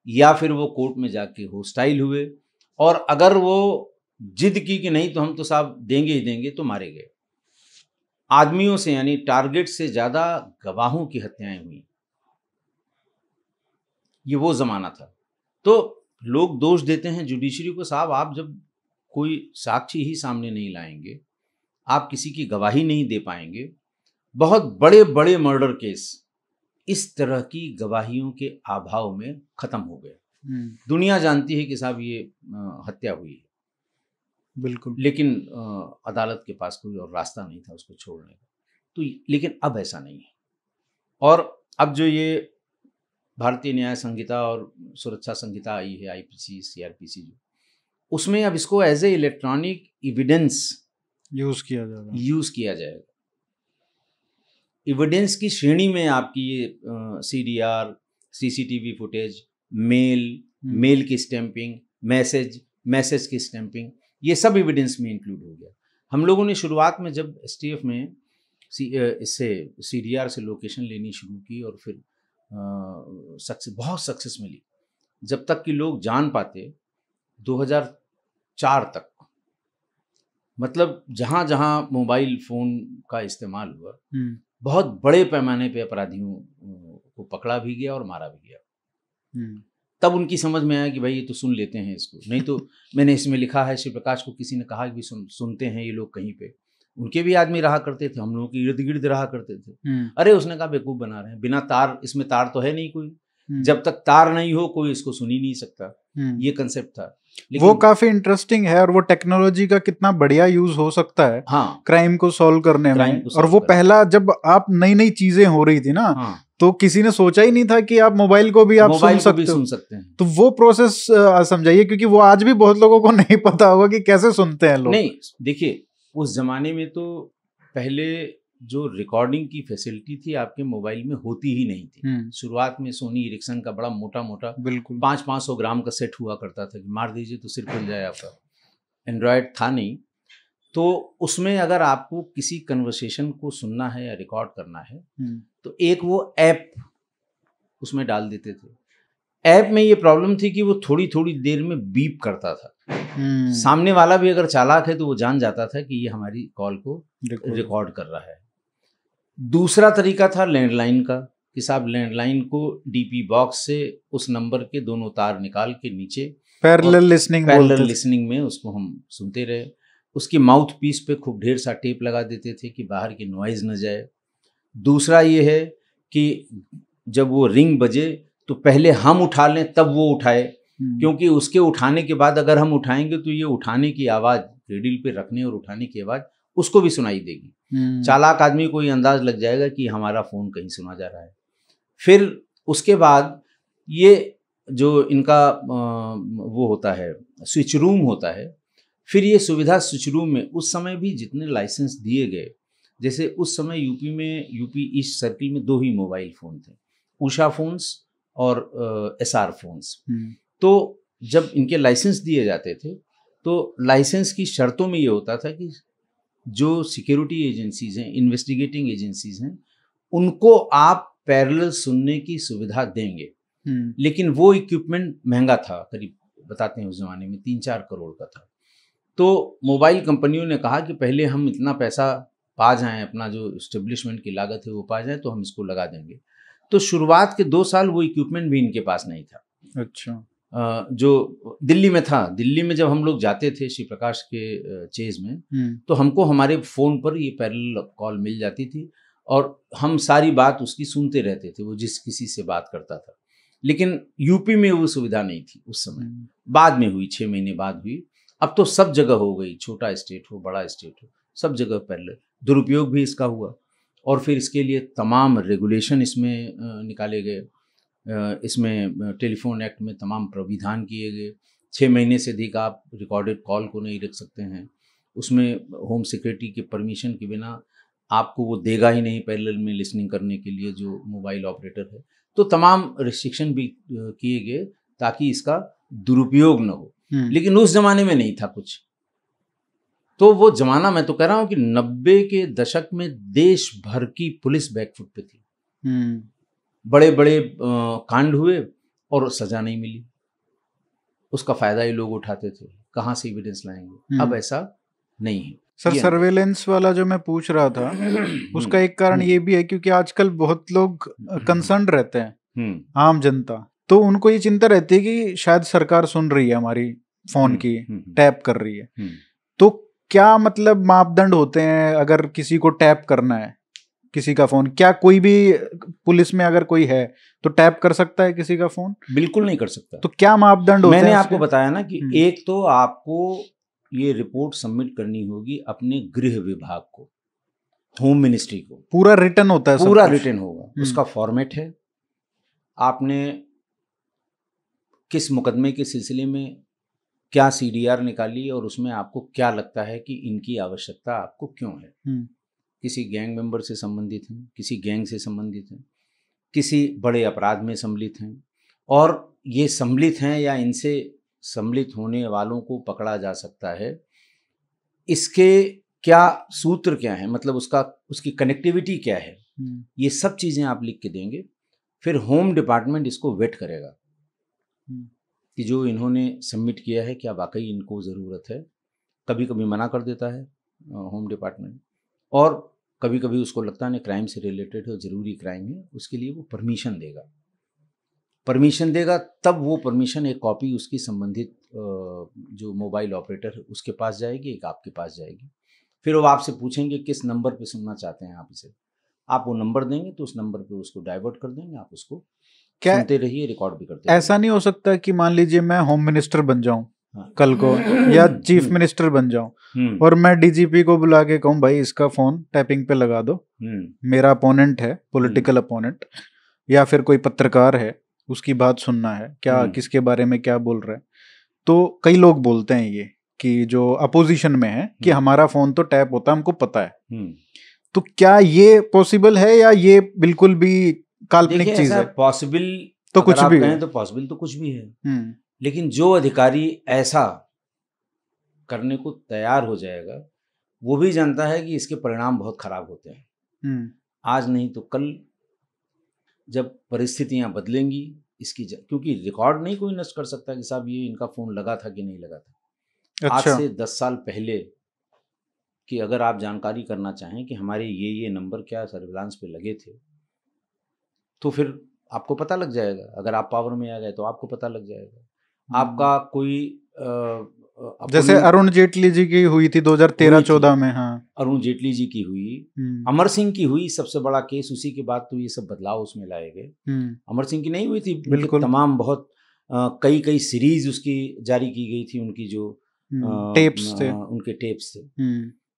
या फिर वो कोर्ट में जाके होस्टाइल हुए, और अगर वो जिद की कि नहीं तो हम तो साहब देंगे ही देंगे, तो मारे गए। आदमियों से, यानी टारगेट से ज्यादा गवाहों की हत्याएं हुई। ये वो जमाना था। तो लोग दोष देते हैं जुडिशरी को, साहब आप जब कोई साक्षी ही सामने नहीं लाएंगे, आप किसी की गवाही नहीं दे पाएंगे। बहुत बड़े बड़े मर्डर केस इस तरह की गवाहियों के अभाव में खत्म हो गए। दुनिया जानती है कि साहब ये हत्या हुई है, बिल्कुल, लेकिन अदालत के पास कोई और रास्ता नहीं था उसको छोड़ने का। तो लेकिन अब ऐसा नहीं है। और अब जो ये भारतीय न्याय संहिता और सुरक्षा संहिता आई है, IPC CRPC, जो उसमें अब इसको as a electronic evidence use किया जाएगा। एविडेंस की श्रेणी में आपकी ये CDR, CCTV फुटेज, मेल की स्टैंपिंग, मैसेज की स्टैंपिंग, ये सब एविडेंस में इंक्लूड हो गया। हम लोगों ने शुरुआत में जब STF में इससे CDR से लोकेशन लेनी शुरू की और फिर बहुत सक्सेस मिली, जब तक कि लोग जान पाते 2004 तक, मतलब जहाँ जहाँ मोबाइल फ़ोन का इस्तेमाल हुआ बहुत बड़े पैमाने पे अपराधियों को पकड़ा भी गया और मारा भी गया। तब उनकी समझ में आया कि भाई ये तो सुन लेते हैं इसको, नहीं तो मैंने इसमें लिखा है शिव प्रकाश को किसी ने कहा कि सुनते हैं ये लोग कहीं पे, उनके भी आदमी रहा करते थे, हम लोगों के इर्द गिर्द रहा करते थे। अरे उसने कहा बेवकूफ़ बना रहे हैं, बिना तार, इसमें तार तो है नहीं कोई, जब तक तार नहीं हो कोई इसको सुन ही नहीं सकता, ये कंसेप्ट था। वो काफी इंटरेस्टिंग है और वो टेक्नोलॉजी का कितना बढ़िया यूज हो सकता है हाँ, क्राइम को सॉल्व करने में। और वो पहला जब आप नई नई चीजें हो रही थी ना, हाँ, तो किसी ने सोचा ही नहीं था कि आप मोबाइल को भी आप सुन सकते हैं। तो वो प्रोसेस समझाइए, क्योंकि वो आज भी बहुत लोगों को नहीं पता होगा कि कैसे सुनते हैं लोग। नहीं देखिए, उस जमाने में तो पहले जो रिकॉर्डिंग की फैसिलिटी थी आपके मोबाइल में होती ही नहीं थी। शुरुआत में सोनी इरिक्सन का बड़ा मोटा मोटा बिल्कुल 500 ग्राम का सेट हुआ करता था कि मार दीजिए तो सिर खुल जाए आपका। एंड्रॉयड था नहीं, तो उसमें अगर आपको किसी कन्वर्सेशन को सुनना है या रिकॉर्ड करना है तो एक वो ऐप उसमें डाल देते थे। ऐप में ये प्रॉब्लम थी कि वो थोड़ी थोड़ी देर में बीप करता था। सामने वाला भी अगर चालाक है तो वो जान जाता था कि ये हमारी कॉल को रिकॉर्ड कर रहा है। दूसरा तरीका था लैंडलाइन का, कि साहब लैंडलाइन को डीपी बॉक्स से उस नंबर के दोनों तार निकाल के नीचे पैरेलल लिसनिंग में उसको हम सुनते रहे। उसकी माउथ पीस पे खूब ढेर सा टेप लगा देते थे कि बाहर की नॉइज न जाए। दूसरा ये है कि जब वो रिंग बजे तो पहले हम उठा लें तब वो उठाए, क्योंकि उसके उठाने के बाद अगर हम उठाएंगे तो ये उठाने की आवाज़, रेडिल पे रखने और उठाने की आवाज़ उसको भी सुनाई देगी। चालाक आदमी को ये अंदाज लग जाएगा कि हमारा फ़ोन कहीं सुना जा रहा है। फिर उसके बाद ये जो इनका वो होता है स्विच रूम होता है, फिर ये सुविधा स्विच रूम में उस समय भी जितने लाइसेंस दिए गए, जैसे उस समय यूपी ईस्ट सर्किल में 2 ही मोबाइल फ़ोन थे, उषा फ़ोन्स और एसआर फ़ोन्स। तो जब इनके लाइसेंस दिए जाते थे तो लाइसेंस की शर्तों में ये होता था कि जो सिक्योरिटी एजेंसीज़ हैं, इन्वेस्टिगेटिंग एजेंसीज़ हैं, उनको आप पैरेलल सुनने की सुविधा देंगे। लेकिन वो इक्विपमेंट महंगा था, करीब बताते हैं उस ज़माने में 3-4 करोड़ का था। तो मोबाइल कंपनियों ने कहा कि पहले हम इतना पैसा पा जाएं, अपना जो इस्टेब्लिशमेंट की लागत है वो पा जाएं तो हम इसको लगा देंगे। तो शुरुआत के 2 साल वो इक्विपमेंट भी इनके पास नहीं था। अच्छा। जो दिल्ली में था, दिल्ली में जब हम लोग जाते थे श्री प्रकाश के चेज में, तो हमको हमारे फ़ोन पर ये पैरेलल कॉल मिल जाती थी और हम सारी बात उसकी सुनते रहते थे, वो जिस किसी से बात करता था। लेकिन यूपी में वो सुविधा नहीं थी उस समय, बाद में हुई, 6 महीने बाद हुई। अब तो सब जगह हो गई, छोटा स्टेट हो बड़ा स्टेट हो, सब जगह पैरेलल। दुरुपयोग भी इसका हुआ और फिर इसके लिए तमाम रेगुलेशन इसमें निकाले गए। इसमें टेलीफोन एक्ट में तमाम प्राविधान किए गए। 6 महीने से अधिक आप रिकॉर्डेड कॉल को नहीं रख सकते हैं। उसमें होम सिक्योरिटी के परमिशन के बिना आपको वो देगा ही नहीं पैरेलल में लिसनिंग करने के लिए जो मोबाइल ऑपरेटर है। तो तमाम रिस्ट्रिक्शन भी किए गए ताकि इसका दुरुपयोग न हो। लेकिन उस ज़माने में नहीं था कुछ। तो वो ज़माना, मैं तो कह रहा हूँ कि 90 के दशक में देश भर की पुलिस बैकफुट पे थी। बड़े बड़े कांड हुए और सज़ा नहीं मिली। उसका फ़ायदा ही लोग उठाते थे, कहाँ से एविडेंस लाएंगे। अब ऐसा नहीं है। सर सर्वेलेंस वाला जो मैं पूछ रहा था उसका एक कारण ये भी है क्योंकि आजकल बहुत लोग कंसर्न रहते हैं, आम जनता, तो उनको ये चिंता रहती है कि शायद सरकार सुन रही है हमारी फोन की, टैप कर रही है। तो क्या मतलब मापदंड होते हैं अगर किसी को टैप करना है किसी का फोन? क्या कोई भी पुलिस में अगर कोई है तो टैप कर सकता है किसी का फोन? बिल्कुल नहीं कर सकता। तो क्या मापदंड होते हैं? मैंने आपको बताया ना कि एक तो आपको ये रिपोर्ट सबमिट करनी होगी अपने गृह विभाग को, होम मिनिस्ट्री को। पूरा रिटर्न होता है? पूरा रिटर्न होगा। उसका फॉर्मेट है, आपने किस मुकदमे के सिलसिले में क्या CDR निकाली और उसमें आपको क्या लगता है कि इनकी आवश्यकता आपको क्यों है। किसी गैंग मेंबर से संबंधित हैं, किसी गैंग से संबंधित हैं, किसी बड़े अपराध में सम्मिलित हैं, और ये सम्मिलित हैं या इनसे सम्मिलित होने वालों को पकड़ा जा सकता है, इसके क्या सूत्र क्या है, मतलब उसकी कनेक्टिविटी क्या है, ये सब चीज़ें आप लिख के देंगे फिर होम डिपार्टमेंट इसको वेट करेगा कि जो इन्होंने सबमिट किया है क्या वाकई इनको ज़रूरत है। कभी कभी मना कर देता है होम डिपार्टमेंट, और कभी कभी उसको लगता है क्राइम से रिलेटेड है, ज़रूरी क्राइम है, उसके लिए वो परमिशन देगा। तब वो परमिशन एक कॉपी उसकी संबंधित जो मोबाइल ऑपरेटर है उसके पास जाएगी, एक आपके पास जाएगी। फिर वो आपसे पूछेंगे किस नंबर पे सुनना चाहते हैं आप इसे, आप वो नंबर देंगे तो उस नंबर पे उसको डाइवर्ट कर देंगे, आप उसको क्या सुनते रहिए, रिकॉर्ड भी करते रहिए। ऐसा नहीं हो सकता कि मान लीजिए मैं होम मिनिस्टर बन जाऊं हाँ। कल को, या चीफ मिनिस्टर बन जाऊं, और मैं डीजीपी को बुला के कहूं भाई इसका फोन टैपिंग पे लगा दो, मेरा अपोनेंट है, पॉलिटिकल अपोनेंट, या फिर कोई पत्रकार है, उसकी बात सुनना है, क्या किसके बारे में क्या बोल रहा है। तो कई लोग बोलते हैं ये कि जो अपोजिशन में है कि हमारा फोन तो टैप होता है, हमको पता है। तो क्या ये पॉसिबल है या ये बिल्कुल भी काल्पनिक चीज है? पॉसिबल तो कुछ भी कहें तो पॉसिबल तो कुछ भी है, लेकिन जो अधिकारी ऐसा करने को तैयार हो जाएगा वो भी जानता है कि इसके परिणाम बहुत खराब होते हैं। आज नहीं तो कल जब परिस्थितियां बदलेंगी क्योंकि रिकॉर्ड नहीं कोई नष्ट कर सकता कि साहब ये इनका फोन लगा था कि नहीं लगा था। अच्छा। आज से 10 साल पहले कि अगर आप जानकारी करना चाहें कि हमारे ये नंबर क्या सर्विलांस पे लगे थे, तो फिर आपको पता लग जाएगा। अगर आप पावर में आ गए तो आपको पता लग जाएगा। आपका कोई जैसे अरुण जेटली जी की हुई थी 2013-14 में। हाँ, अरुण जेटली जी की हुई, अमर सिंह की हुई, सबसे बड़ा केस। उसी के बाद तो ये सब बदलाव उसमें लाए गए। अमर सिंह की नहीं हुई थी, बिल्कुल तमाम बहुत कई सीरीज उसकी जारी की गई थी, उनकी जो टेप्स थे, उनके टेप्स थे।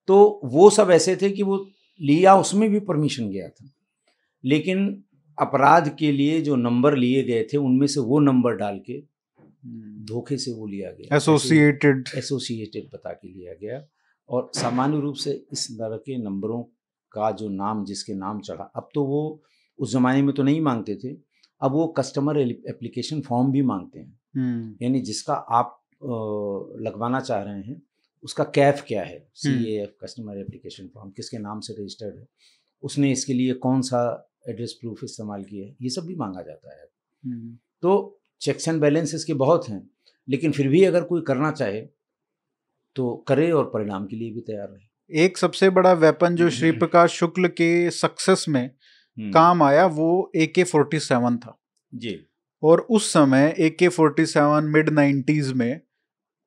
तो वो सब ऐसे थे कि वो लिया, उसमें भी परमिशन गया था, लेकिन अपराध के लिए जो नंबर लिए गए थे उनमें से वो नंबर डाल के धोखे से वो लिया गया, एसोसिएटेड बता के लिया गया। और सामान्य रूप से इस तरह के नंबरों का जो नाम जिसके नाम चढ़ा, अब तो वो उस जमाने में तो नहीं मांगते थे, अब वो कस्टमर एप्लीकेशन फॉर्म भी मांगते हैं। यानी जिसका आप लगवाना चाह रहे हैं उसका कैफ क्या है, CAF कस्टमर एप्लीकेशन फॉर्म, किसके नाम से रजिस्टर्ड है, उसने इसके लिए कौन सा एड्रेस प्रूफ इस्तेमाल किया है, ये सब भी मांगा जाता है। तो चेक्स एंड बैलेंसेस के बहुत हैं, लेकिन फिर भी अगर कोई करना चाहे तो करे और परिणाम के लिए भी तैयार रहे। एक सबसे बड़ा वेपन जो श्री प्रकाश शुक्ल के सक्सेस में काम आया वो AK-47 था जी। और उस समय AK-47 मिड 90s में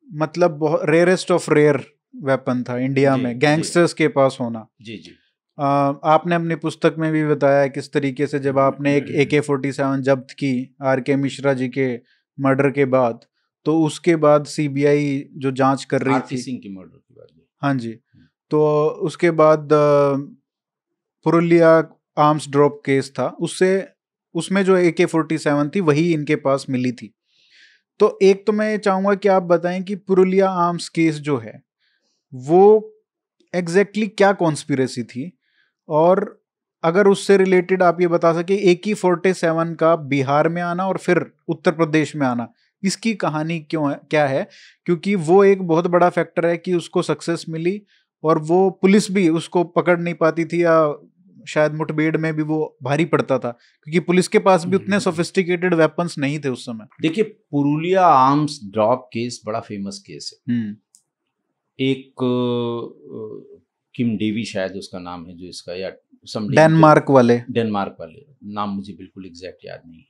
मतलब बहुत रेयरेस्ट ऑफ रेयर वेपन था इंडिया में गैंगस्टर्स के पास होना। जी। आपने अपनी पुस्तक में भी बताया किस तरीके से जब आपने एक AK-47 जब्त की RK मिश्रा जी के मर्डर के बाद, तो उसके बाद CBI जो जांच कर रही थी, सिंह के मर्डर के बाद, हाँ जी, तो उसके बाद पुरुलिया आर्म्स ड्रॉप केस था, उसमें जो AK-47 थी वही इनके पास मिली थी। तो एक तो मैं चाहूंगा कि आप बताएं कि पुरुलिया आर्म्स केस जो है वो एग्जैक्टली क्या कॉन्स्पिरेसी थी, और अगर उससे रिलेटेड आप ये बता सके AK-47 का बिहार में आना और फिर उत्तर प्रदेश में आना, इसकी कहानी क्यों है, क्या है? क्योंकि वो एक बहुत बड़ा फैक्टर है कि उसको सक्सेस मिली और वो पुलिस भी उसको पकड़ नहीं पाती थी, या शायद मुठभेड़ में भी वो भारी पड़ता था क्योंकि पुलिस के पास भी उतने सोफिस्टिकेटेड वेपन्स नहीं थे उस समय। देखिए, पुरुलिया आर्म्स ड्रॉप केस बड़ा फेमस केस है। एक किम डेवी शायद उसका नाम है जो इसका, या डेनमार्क वाले नाम मुझे बिल्कुल एग्जैक्ट याद नहीं है।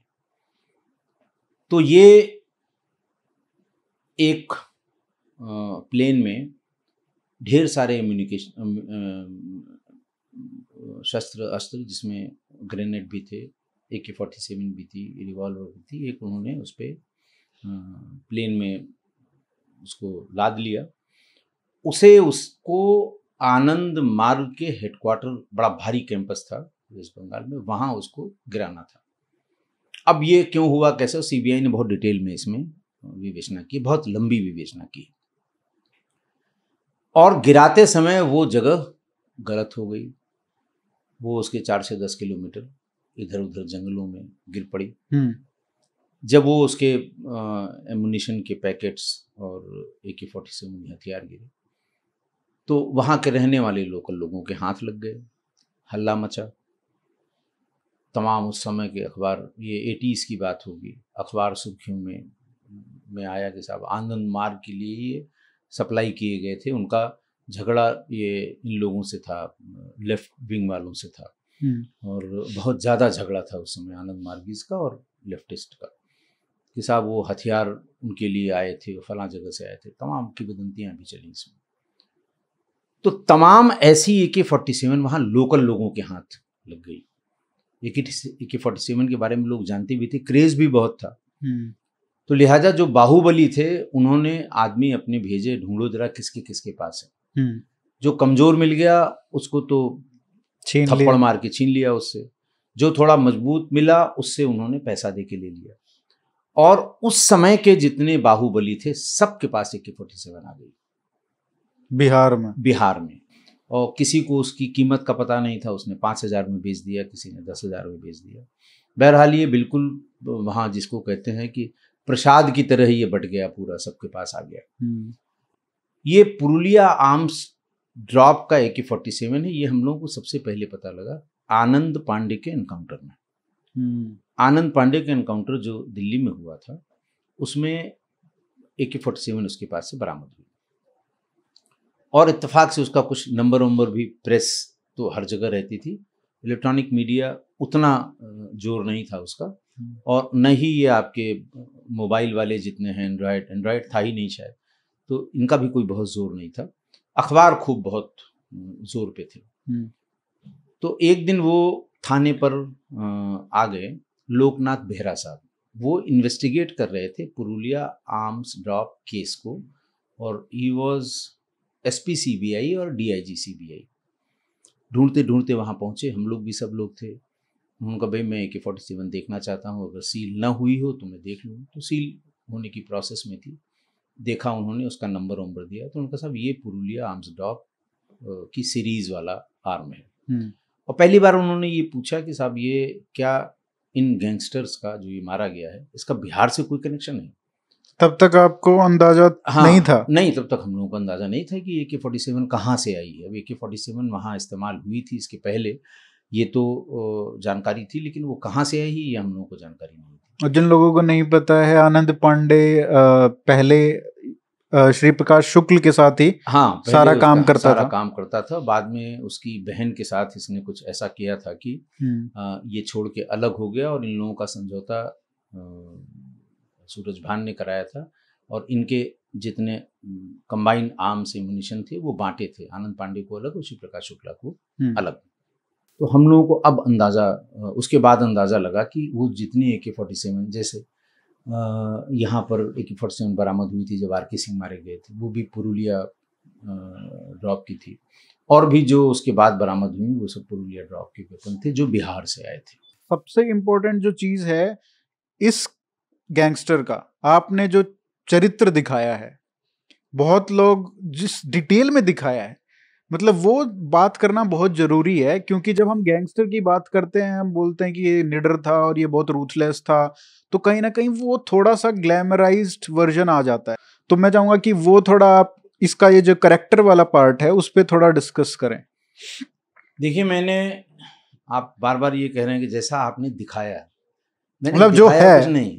तो ये एक प्लेन में ढेर सारे शस्त्र अस्त्र, जिसमें ग्रेनेड भी थे, AK-47 भी थी, रिवॉल्वर भी थी, एक उन्होंने उस पर प्लेन में उसको लाद लिया। उसको आनंद मार्ग के हेडक्वार्टर, बड़ा भारी कैंपस था वेस्ट बंगाल में, वहाँ उसको गिराना था। अब ये क्यों हुआ, कैसे, CBI ने बहुत डिटेल में इसमें विवेचना की, बहुत लंबी विवेचना की, और गिराते समय वो जगह गलत हो गई। वो उसके 4 से 10 किलोमीटर इधर उधर जंगलों में गिर पड़ी। जब वो उसके एमुनिशन के पैकेट्स और AK-47 हथियार गिरे तो वहाँ के रहने वाले लोकल लोगों के हाथ लग गए, हल्ला मचा। तमाम उस समय के अखबार, ये 80s की बात होगी, अखबार सुर्खियों में आया कि साहब आनंद मार्ग के लिए ये सप्लाई किए गए थे। उनका झगड़ा ये इन लोगों से था, लेफ्ट विंग वालों से था, और बहुत ज़्यादा झगड़ा था उस समय आनंद मार्गीज का और लेफ्टिस्ट का, कि साहब वो हथियार उनके लिए आए थे, फलां जगह से आए थे, तमाम किंवदंतियाँ भी चली इसमें। तो तमाम ऐसी AK-47 वहाँ लोकल लोगों के हाथ लग गई। AK-47 के बारे में लोग जानते भी थे, क्रेज भी बहुत था। तो लिहाजा जो बाहुबली थे उन्होंने आदमी अपने भेजे, ढूंढो जरा किसके किसके पास है। जो कमजोर मिल गया उसको तो थप्पड़ मार के छीन लिया उससे, जो थोड़ा मजबूत मिला उससे उन्होंने पैसा दे के ले लिया। और उस समय के जितने बाहुबली थे सबके पास AK-47 आ गई बिहार में। और किसी को उसकी कीमत का पता नहीं था, उसने 5,000 में बेच दिया, किसी ने 10,000 में बेच दिया। बहरहाल ये बिल्कुल वहाँ जिसको कहते हैं कि प्रसाद की तरह ये बट गया, पूरा सबके पास आ गया। ये पुरुलिया आर्म्स ड्रॉप का AK-47 है। ये हम लोगों को सबसे पहले पता लगा आनंद पांडे के एनकाउंटर में। आनंद पांडे का एनकाउंटर जो दिल्ली में हुआ था उसमें AK-47 उसके पास से बरामद हुई, और इत्तेफाक से उसका कुछ नंबर भी, प्रेस तो हर जगह रहती थी, इलेक्ट्रॉनिक मीडिया उतना जोर नहीं था उसका, और न ही ये आपके मोबाइल वाले जितने हैं, एंड्रॉयड था ही नहीं शायद, तो इनका भी कोई बहुत जोर नहीं था। अखबार खूब बहुत जोर पे थे। तो एक दिन वो थाने पर आ गए लोकनाथ बेहरा साहब, वो इन्वेस्टिगेट कर रहे थे पुरुलिया आर्म्स ड्रॉप केस को, और ही वॉज SP CBI और DIG CBI। ढूंढते ढूंढते वहाँ पहुँचे, हम लोग भी, सब लोग थे। उनका भाई मैं AK-47 देखना चाहता हूँ, अगर सील ना हुई हो तो मैं देख लूँ। तो सील होने की प्रोसेस में थी, देखा उन्होंने, उसका नंबर दिया, तो उनका साहब ये पुरुलिया आर्म्स ड्रॉप की सीरीज वाला आर्म है। और पहली बार उन्होंने ये पूछा कि साहब ये क्या इन गैंगस्टर्स का जो ये मारा गया है इसका बिहार से कोई कनेक्शन है? तब तक आपको अंदाजा नहीं था? नहीं, तब तक हम लोगों को अंदाजा नहीं था कि AK-47 कहाँ से आई है। अब AK-47 वहाँ इस्तेमाल हुई थी इसके पहले, ये तो जानकारी थी, लेकिन वो कहाँ से आई ये हम लोगों को जानकारी नहीं थी। और जिन लोगों को नहीं पता है, आनंद पांडे पहले श्री प्रकाश शुक्ल के साथ ही सारा काम करता था। बाद में उसकी बहन के साथ इसने कुछ ऐसा किया था कि ये छोड़ के अलग हो गया, और इन लोगों का समझौता सूरज भान ने कराया था, और इनके जितने कंबाइंड आर्म्स एम्युनिशन थे वो बांटे थे, आनंद पांडे को अलग और श्री प्रकाश शुक्ला को अलग। तो हम लोगों को अब अंदाज़ा, उसके बाद अंदाज़ा लगा कि वो जितनी AK-47, जैसे यहाँ पर AK-47 बरामद हुई थी जब RK सिंह मारे गए थे, वो भी पुरुलिया ड्रॉप की थी, और भी जो उसके बाद बरामद हुई वो सब पुरुलिया ड्रॉप के वेपन थे जो बिहार से आए थे। सबसे इम्पोर्टेंट जो चीज़ है इस गैंगस्टर का, आपने जो चरित्र दिखाया है, बहुत लोग जिस डिटेल में दिखाया है, मतलब वो बात करना बहुत जरूरी है, क्योंकि जब हम गैंगस्टर की बात करते हैं, हम बोलते हैं कि ये निडर था और ये बहुत रूथलेस था, तो कहीं ना कहीं वो थोड़ा सा ग्लैमराइज्ड वर्जन आ जाता है। तो मैं चाहूंगा कि वो थोड़ा आप इसका ये जो करेक्टर वाला पार्ट है उस पर थोड़ा डिस्कस करें। देखिए, आप बार बार ये कह रहे हैं कि जैसा आपने दिखाया, मतलब जो है, कुछ नहीं,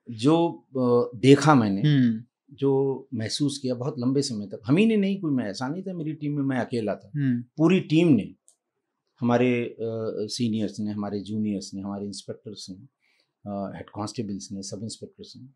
जो देखा मैंने, जो महसूस किया बहुत लंबे समय तक, हम ही ने नहीं, कोई, मैं ऐसा नहीं था मेरी टीम में मैं अकेला था, पूरी टीम ने, हमारे सीनियर्स ने, हमारे जूनियर्स ने, हमारे इंस्पेक्टर्स ने, हेड कांस्टेबल्स ने, सब इंस्पेक्टर्स ने,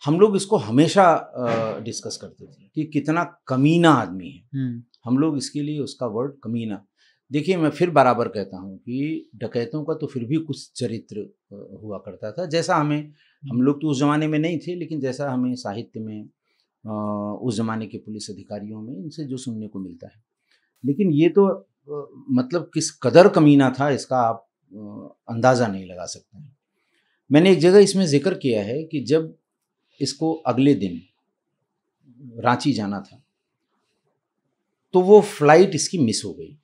हम लोग इसको हमेशा डिस्कस करते थे कि कितना कमीना आदमी है। हम लोग इसके लिए उसका वर्ड कमीना। देखिए, मैं फिर बराबर कहता हूँ कि डकैतों का तो फिर भी कुछ चरित्र हुआ करता था, जैसा हम लोग तो उस ज़माने में नहीं थे, लेकिन जैसा हमें साहित्य में, उस ज़माने के पुलिस अधिकारियों में, इनसे जो सुनने को मिलता है। लेकिन ये तो मतलब किस कदर कमीना था इसका आप अंदाज़ा नहीं लगा सकते हैं। मैंने एक जगह इसमें जिक्र किया है कि जब इसको अगले दिन रांची जाना था तो वो फ्लाइट इसकी मिस हो गई।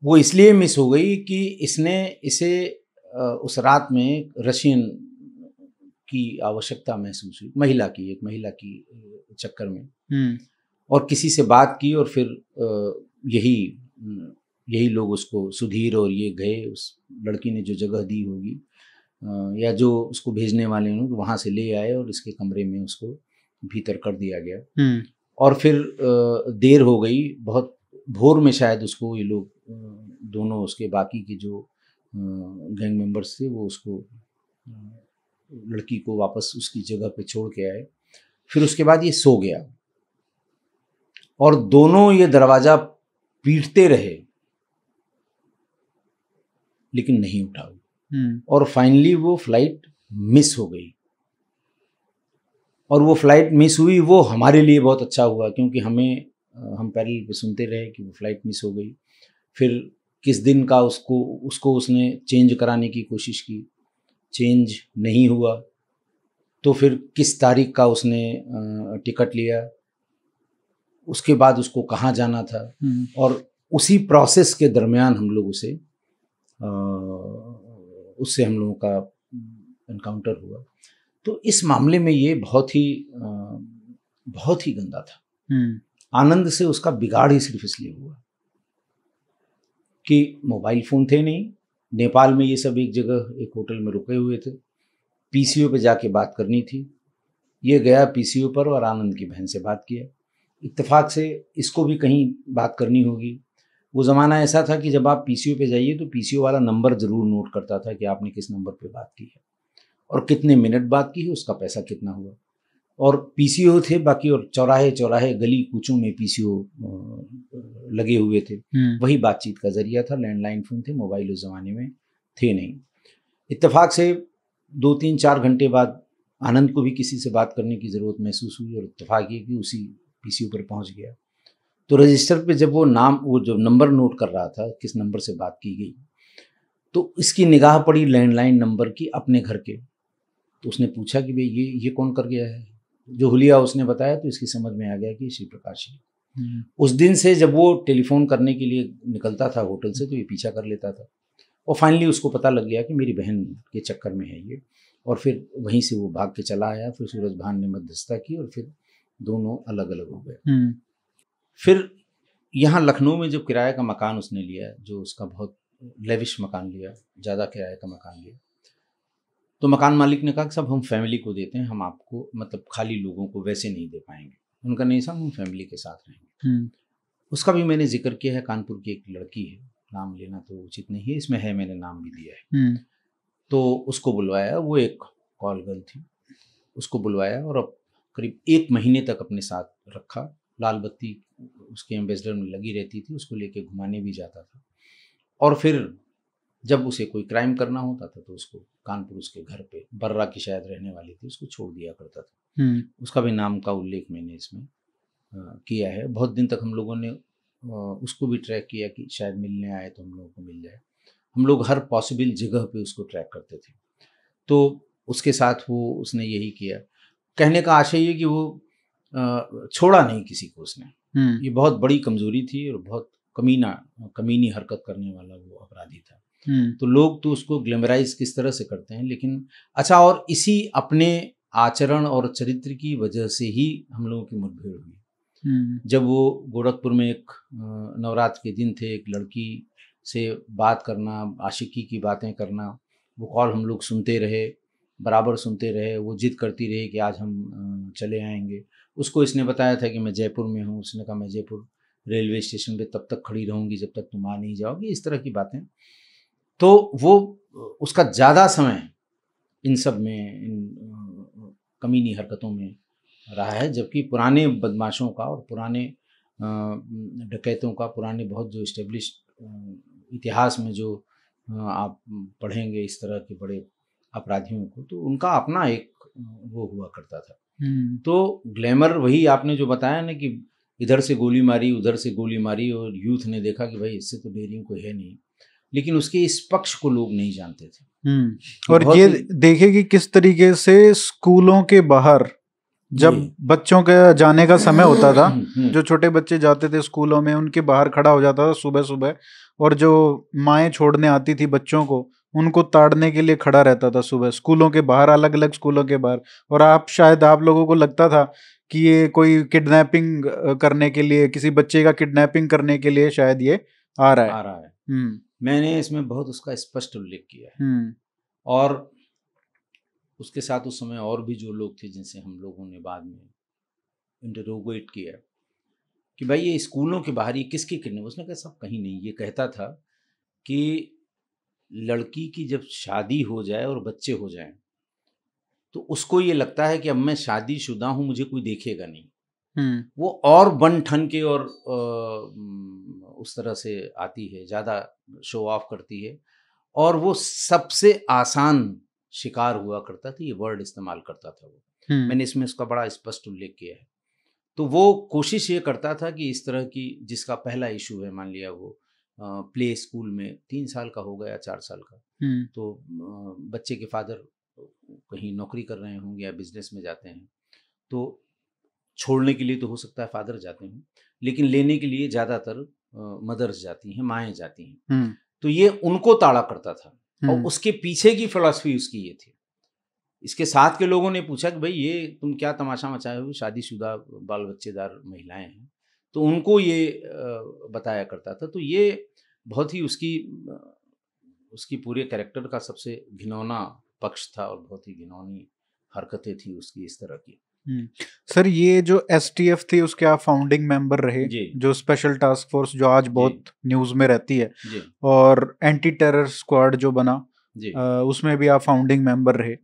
वो इसलिए मिस हो गई कि इसने इसे उस रात में रशियन की आवश्यकता महसूस हुई, एक महिला की चक्कर में, और किसी से बात की, और फिर यही लोग उसको सुधीर और ये गए, उस लड़की ने जो जगह दी होगी या जो उसको भेजने वाले हैं वहाँ से ले आए और इसके कमरे में उसको भीतर कर दिया गया। और फिर देर हो गई, बहुत भोर में शायद उसको ये लोग दोनों उसके बाकी के जो गैंग मेंबर्स थे वो उसको लड़की को वापस उसकी जगह पे छोड़ के आए। फिर उसके बाद ये सो गया और दोनों ये दरवाज़ा पीटते रहे लेकिन नहीं उठा और फाइनली वो फ्लाइट मिस हो गई। और वो फ्लाइट मिस हुई, वो हमारे लिए बहुत अच्छा हुआ क्योंकि हम पैरेलल पे सुनते रहे कि वो फ्लाइट मिस हो गई। फिर किस दिन का उसको उसने चेंज कराने की कोशिश की, चेंज नहीं हुआ, तो फिर किस तारीख का उसने टिकट लिया, उसके बाद उसको कहाँ जाना था, और उसी प्रोसेस के दरमियान हम लोग उससे हम लोगों का एनकाउंटर हुआ। तो इस मामले में ये बहुत ही गंदा था। आनंद से उसका बिगाड़ ही सिर्फ इसलिए हुआ कि मोबाइल फ़ोन थे नहीं, नेपाल में ये सब एक जगह एक होटल में रुके हुए थे, पीसीओ पे जाके बात करनी थी। ये गया पीसीओ पर और आनंद की बहन से बात किया। इत्तेफाक से इसको भी कहीं बात करनी होगी। वो ज़माना ऐसा था कि जब आप पीसीओ पे जाइए तो पीसीओ वाला नंबर ज़रूर नोट करता था कि आपने किस नंबर पे बात की है और कितने मिनट बात की है, उसका पैसा कितना हुआ। और पीसीओ थे बाकी, और चौराहे गली कूचों में पीसीओ लगे हुए थे। वही बातचीत का जरिया था। लैंडलाइन फ़ोन थे, मोबाइल उस ज़माने में थे नहीं। इत्तेफाक से 2-3-4 घंटे बाद आनंद को भी किसी से बात करने की ज़रूरत महसूस हुई और इत्तेफाक ये कि उसी पीसीओ पर पहुंच गया। तो रजिस्टर पे जब वो जो नंबर नोट कर रहा था, किस नंबर से बात की गई, तो इसकी निगाह पड़ी लैंडलाइन नंबर की अपने घर के। तो उसने पूछा कि भाई ये कौन कर गया है। जो हुलिया उसने बताया तो इसकी समझ में आ गया कि श्री प्रकाश ही। उस दिन से जब वो टेलीफोन करने के लिए निकलता था होटल से तो ये पीछा कर लेता था और फाइनली उसको पता लग गया कि मेरी बहन के चक्कर में है ये, और फिर वहीं से वो भाग के चला आया। फिर सूरज भान ने मध्यस्थता की और फिर दोनों अलग अलग हो गए। फिर यहाँ लखनऊ में जो किराए का मकान उसने लिया, जो उसका बहुत लेविश मकान लिया, ज़्यादा किराए का मकान लिया, तो मकान मालिक ने कहा कि साहब हम फैमिली को देते हैं, हम आपको मतलब खाली लोगों को वैसे नहीं दे पाएंगे। उनका नहीं साहब, हम फैमिली के साथ रहेंगे। उसका भी मैंने जिक्र किया है। कानपुर की एक लड़की है, नाम लेना तो उचित नहीं है, इसमें है, मैंने नाम भी दिया है। तो उसको बुलवाया, वो एक कॉल गर्ल थी, उसको बुलवाया और अब करीब 1 महीने तक अपने साथ रखा। लाल बत्ती उसके एम्बेसडर में लगी रहती थी, उसको लेके घुमाने भी जाता था। और फिर जब उसे कोई क्राइम करना होता था तो उसको कानपुर उसके घर पे, बर्रा की शायद रहने वाली थी, उसको छोड़ दिया करता था। उसका भी नाम का उल्लेख मैंने इसमें किया है। बहुत दिन तक हम लोगों ने उसको भी ट्रैक किया कि शायद मिलने आए तो हम लोगों को मिल जाए। हम लोग हर पॉसिबल जगह पे उसको ट्रैक करते थे। तो उसके साथ उसने यही किया। कहने का आशय ये कि वो छोड़ा नहीं किसी को उसने। ये बहुत बड़ी कमजोरी थी और बहुत कमीनी हरकत करने वाला वो अपराधी था। तो लोग तो उसको ग्लैमराइज किस तरह से करते हैं, लेकिन अच्छा, और इसी अपने आचरण और चरित्र की वजह से ही हम लोगों की मुठभेड़ हुई। जब वो गोरखपुर में एक नवरात्र के दिन थे, एक लड़की से बात करना, आशिकी की बातें करना, वो कॉल हम लोग सुनते रहे, बराबर सुनते रहे। वो जिद करती रही कि आज हम चले आएंगे। उसको इसने बताया था कि मैं जयपुर में हूँ। उसने कहा मैं जयपुर रेलवे स्टेशन पे तब तक खड़ी रहूँगी जब तक तुम आ नहीं जाओगी, इस तरह की बातें। तो वो उसका ज़्यादा समय इन सब में, इन कमीनी हरकतों में रहा है, जबकि पुराने बदमाशों का और पुराने डकैतों का, पुराने बहुत जो इस्टेब्लिश्ड इतिहास में जो आप पढ़ेंगे इस तरह के बड़े अपराधियों को, तो उनका अपना एक वो हुआ करता था। तो ग्लैमर वही आपने जो बताया ना कि इधर से गोली मारी, उधर से गोली मारी, और यूथ ने देखा कि भाई इससे तो डेयरिंग कोई है नहीं, लेकिन उसके इस पक्ष को लोग नहीं जानते थे। और ये देखे कि किस तरीके से स्कूलों के बाहर जब बच्चों का जाने का समय होता था, जो छोटे बच्चे जाते थे स्कूलों में, उनके बाहर खड़ा हो जाता था सुबह सुबह, और जो माएँ छोड़ने आती थी बच्चों को, उनको ताड़ने के लिए खड़ा रहता था सुबह स्कूलों के बाहर, अलग अलग स्कूलों के बाहर। और आप लोगों को लगता था कि ये कोई किडनैपिंग करने के लिए, किसी बच्चे का किडनैपिंग करने के लिए शायद ये आ रहा है। आ रहा है। मैंने इसमें बहुत उसका स्पष्ट उल्लेख किया है। और उसके साथ उस समय और भी जो लोग थे जिनसे हम लोगों ने बाद में इंटरोगेट किया कि भाई ये स्कूलों के बाहर ये किसकी किडनैप, उसने कहा सब कहीं नहीं, ये कहता था कि लड़की की जब शादी हो जाए और बच्चे हो जाएं तो उसको ये लगता है कि अब मैं शादीशुदा हूँ, मुझे कोई देखेगा नहीं। वो और बन ठन के और उस तरह से आती है, ज़्यादा शो ऑफ करती है, और वो सबसे आसान शिकार हुआ करता था, ये वर्ड इस्तेमाल करता था वो। मैंने इसमें उसका बड़ा स्पष्ट उल्लेख किया है। तो वो कोशिश ये करता था कि इस तरह की, जिसका पहला इशू है, मान लिया वो प्ले स्कूल में 3 साल का होगा या 4 साल का, तो बच्चे के फादर कहीं नौकरी कर रहे होंगे या बिजनेस में जाते हैं, तो छोड़ने के लिए तो हो सकता है फादर जाते हैं, लेकिन लेने के लिए ज़्यादातर मदर्स जाती हैं, माएँ जाती हैं। तो ये उनको ताड़ा करता था, और उसके पीछे की फिलॉसफी उसकी ये थी। इसके साथ के लोगों ने पूछा कि भाई ये तुम क्या तमाशा मचाए हो, शादीशुदा बाल बच्चेदार महिलाएं हैं, तो उनको ये बताया करता था। तो ये बहुत ही उसकी पूरे कैरेक्टर का सबसे घिनौना पक्ष था, और बहुत ही घिनौनी हरकतें थी उसकी इस तरह की। सर, ये जो एसटीएफ थी उसके आप फाउंडिंग मेंबर रहे, जो स्पेशल टास्क फोर्स जो आज बहुत न्यूज में रहती है, और एंटी टेरर स्क्वाड जो बना, उसमें भी आप फाउंडिंग मेंबर रहे।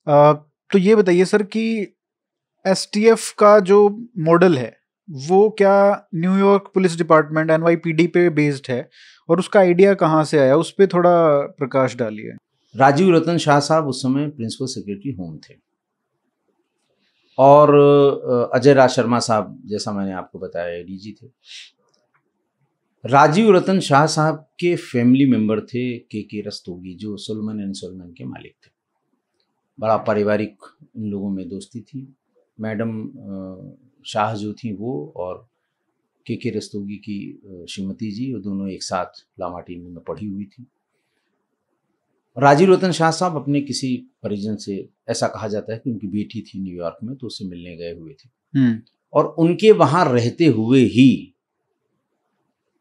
तो ये बताइए सर कि एसटीएफ का जो मॉडल है वो क्या न्यूयॉर्क पुलिस डिपार्टमेंट एनवाईपीडी पे बेस्ड है, और उसका आइडिया कहाँ से आया, उस पर थोड़ा प्रकाश डालिए। राजीव रतन शाह साहब उस समय प्रिंसिपल सेक्रेटरी होम थे, और अजय राज शर्मा साहब, जैसा मैंने आपको बताया, एडीजी थे। राजीव रतन शाह साहब के फैमिली मेंबर थे के रस्तोगी, जो सोलमन एंड सोलमन के मालिक थे। बड़ा पारिवारिक इन लोगों में दोस्ती थी। मैडम शाह जो थी वो, और के रस्तोगी की श्रीमती जी, वो दोनों एक साथ लामाटीन में पढ़ी हुई थी। राजीव रतन शाह साहब अपने किसी परिजन से, ऐसा कहा जाता है कि उनकी बेटी थी न्यूयॉर्क में, तो उससे मिलने गए हुए थे, और उनके वहां रहते हुए ही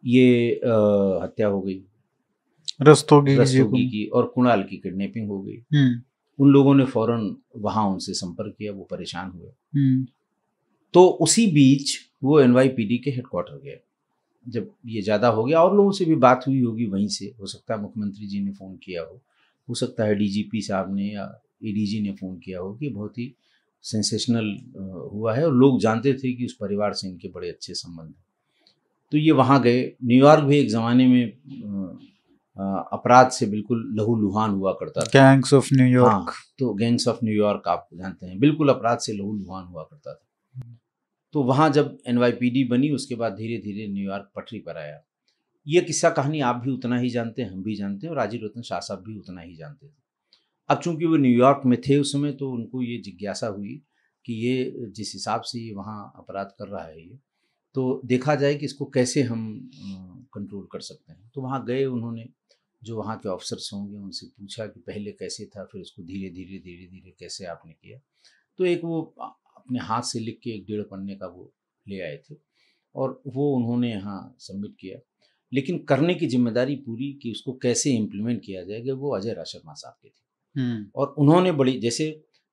ये हत्या हो गई, रस्तोगी की, और कुणाल की किडनैपिंग हो गई। उन लोगों ने फौरन वहां उनसे संपर्क किया, वो परेशान हुए। तो उसी बीच वो एनवाईपीडी के हेडक्वार्टर गए। जब ये ज़्यादा हो गया, और लोगों से भी बात हुई होगी वहीं से, हो सकता है मुख्यमंत्री जी ने फ़ोन किया हो सकता है डीजीपी साहब ने या एडीजी ने फ़ोन किया हो, कि बहुत ही सेंसेशनल हुआ है, और लोग जानते थे कि उस परिवार से इनके बड़े अच्छे संबंध हैं। तो ये वहाँ गए। न्यूयॉर्क भी एक ज़माने में अपराध से बिल्कुल लहूलुहान हुआ करता था। Gangs of New York. हाँ, तो गैंग्स ऑफ न्यूयॉर्क आप जानते हैं, बिल्कुल अपराध से लहूलुहान हुआ करता था। तो वहाँ जब एनवाईपीडी बनी, उसके बाद धीरे धीरे न्यूयॉर्क पटरी पर आया। ये किस्सा कहानी आप भी उतना ही जानते हैं, हम भी जानते हैं, और राजीव रतन शाह साहब भी उतना ही जानते थे। अब चूंकि वो न्यूयॉर्क में थे उस समय, तो उनको ये जिज्ञासा हुई कि ये जिस हिसाब से ये वहाँ अपराध कर रहा है, ये तो देखा जाए कि इसको कैसे हम कंट्रोल कर सकते हैं। तो वहाँ गए, उन्होंने जो वहाँ के ऑफिसर्स होंगे उनसे पूछा कि पहले कैसे था, फिर उसको धीरे धीरे कैसे आपने किया। तो एक वो अपने हाथ से लिख के 1.5 पन्ने का वो ले आए थे, और वो उन्होंने यहाँ सबमिट किया। लेकिन करने की जिम्मेदारी पूरी कि उसको कैसे इम्प्लीमेंट किया जाएगा, वो अजय राज शर्मा साहब की थी। और उन्होंने बड़ी, जैसे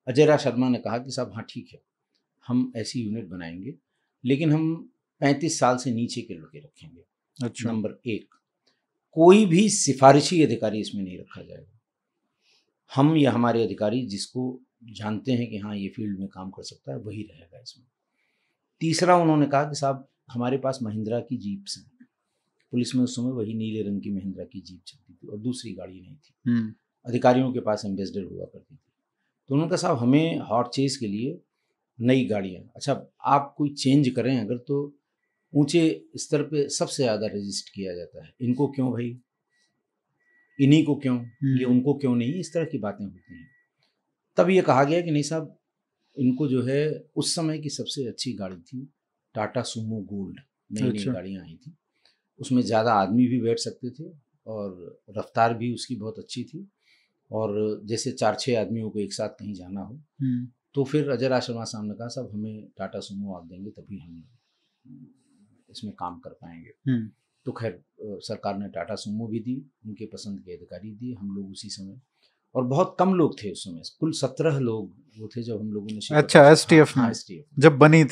अजय राज शर्मा ने कहा कि साहब हाँ ठीक है, हम ऐसी यूनिट बनाएंगे, लेकिन हम 35 साल से नीचे के लड़के रखेंगे। अच्छा। नंबर 1, कोई भी सिफारिशी अधिकारी इसमें नहीं रखा जाएगा। हम या हमारे अधिकारी जिसको जानते हैं कि हाँ ये फील्ड में काम कर सकता है, वही रहेगा इसमें। तीसरा, उन्होंने कहा कि साहब हमारे पास महिंद्रा की जीप्स हैं, पुलिस में उस समय वही नीले रंग की महिंद्रा की जीप चलती थी, और दूसरी गाड़ी नहीं थी। अधिकारियों के पास एम्बेसडर हुआ करती थी। तो उन्होंने कहा साहब हमें हॉट चेज के लिए नई गाड़ियाँ, अच्छा आप कोई चेंज करें अगर, तो ऊंचे स्तर पे सबसे ज़्यादा रजिस्ट किया जाता है, इनको क्यों भाई, इन्हीं को क्यों, ये उनको क्यों नहीं, इस तरह की बातें होती हैं। तब ये कहा गया कि नहीं साहब, इनको जो है, उस समय की सबसे अच्छी गाड़ी थी टाटा सुमो गोल्ड, नई गाड़ियाँ आई थी, उसमें ज़्यादा आदमी भी बैठ सकते थे, और रफ्तार भी उसकी बहुत अच्छी थी, और जैसे 4-6 आदमियों को एक साथ कहीं जाना हो, तो फिर अजय राज शर्मा साहब ने कहा साहब हमें टाटा सुमो आप देंगे, तभी हम इसमें काम कर पाएंगे। तो खैर सरकार ने टाटा सुमो भी दी, उनके पसंद के अधिकारी दिए, हम लोग उसी समय, और बहुत कम लोग थे उस समय, कुल 17 लोग वो थे जब हम लोगों ने अच्छा, STF हाँ, में STF जब बनी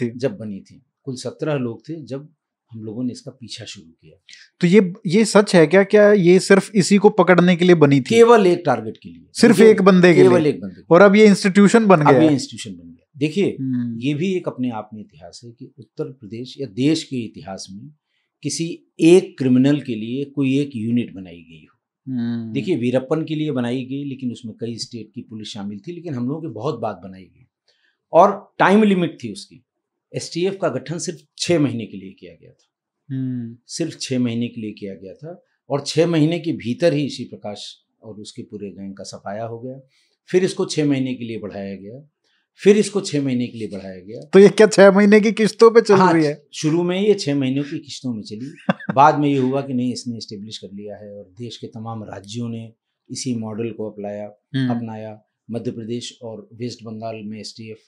थी कुल 17 लोग थे जब हम लोगों ने इसका पीछा शुरू किया। तो ये सच है क्या? क्या ये सिर्फ इसी को पकड़ने के लिए बनी थी? केवल एक टारगेट के लिए, सिर्फ एक बंदे के लिए, केवल एक बंदे, और अब ये इंस्टीट्यूशन बन गया। अब ये इंस्टीट्यूशन बन गया। देखिए, ये भी एक अपने आप में इतिहास है कि उत्तर प्रदेश या देश के इतिहास में किसी एक क्रिमिनल के लिए कोई एक यूनिट बनाई गई हो। देखिए, वीरप्पन के लिए बनाई गई, लेकिन उसमें कई स्टेट की पुलिस शामिल थी, लेकिन हम लोगों की बहुत बात बनाई गई और टाइम लिमिट थी उसकी। STF का गठन सिर्फ 6 महीने के लिए किया गया था, सिर्फ 6 महीने के लिए किया गया था, और 6 महीने के भीतर ही श्री प्रकाश और उसके पूरे गैंग का सफाया हो गया। फिर इसको 6 महीने के लिए बढ़ाया गया, फिर इसको 6 महीने के लिए बढ़ाया गया। तो ये क्या 6 महीने की किस्तों पे चल रही है? शुरू में ये 6 महीनों की किस्तों में चली, बाद में ये हुआ कि नहीं, इसने एस्टेब्लिश कर लिया है, और देश के तमाम राज्यों ने इसी मॉडल को अपनाया। मध्य प्रदेश और वेस्ट बंगाल में STF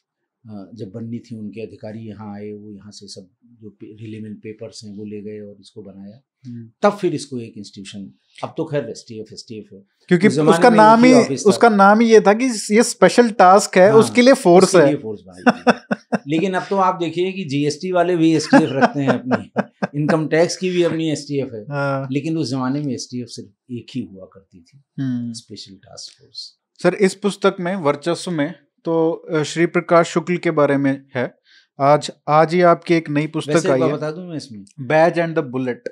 जब बननी थी, उनके अधिकारी यहाँ आए, वो यहाँ से सब जो रिलेवेंट पेपर्स हैं वो ले गए और इसको बनाया, तब फिर इसको एक इंस्टीट्यूशन, अब तो खैर STF है, क्योंकि उसका नाम ही ये था कि ये स्पेशल टास्क है, उसके लिए फोर्स है। लेकिन अब तो आप देखिए कि GST वाले भी STF रखते हैं अपनी, इनकम टैक्स की भी अपनी STF है, लेकिन उस जमाने में STF सिर्फ एक ही हुआ करती थी, स्पेशल टास्क फोर्स। सर, इस पुस्तक में वर्चस्व में तो श्री प्रकाश शुक्ल के बारे में है। आज ही आपकी एक नई पुस्तक आई है, बता दूं मैं इसमें, बैज एंड द बुलेट।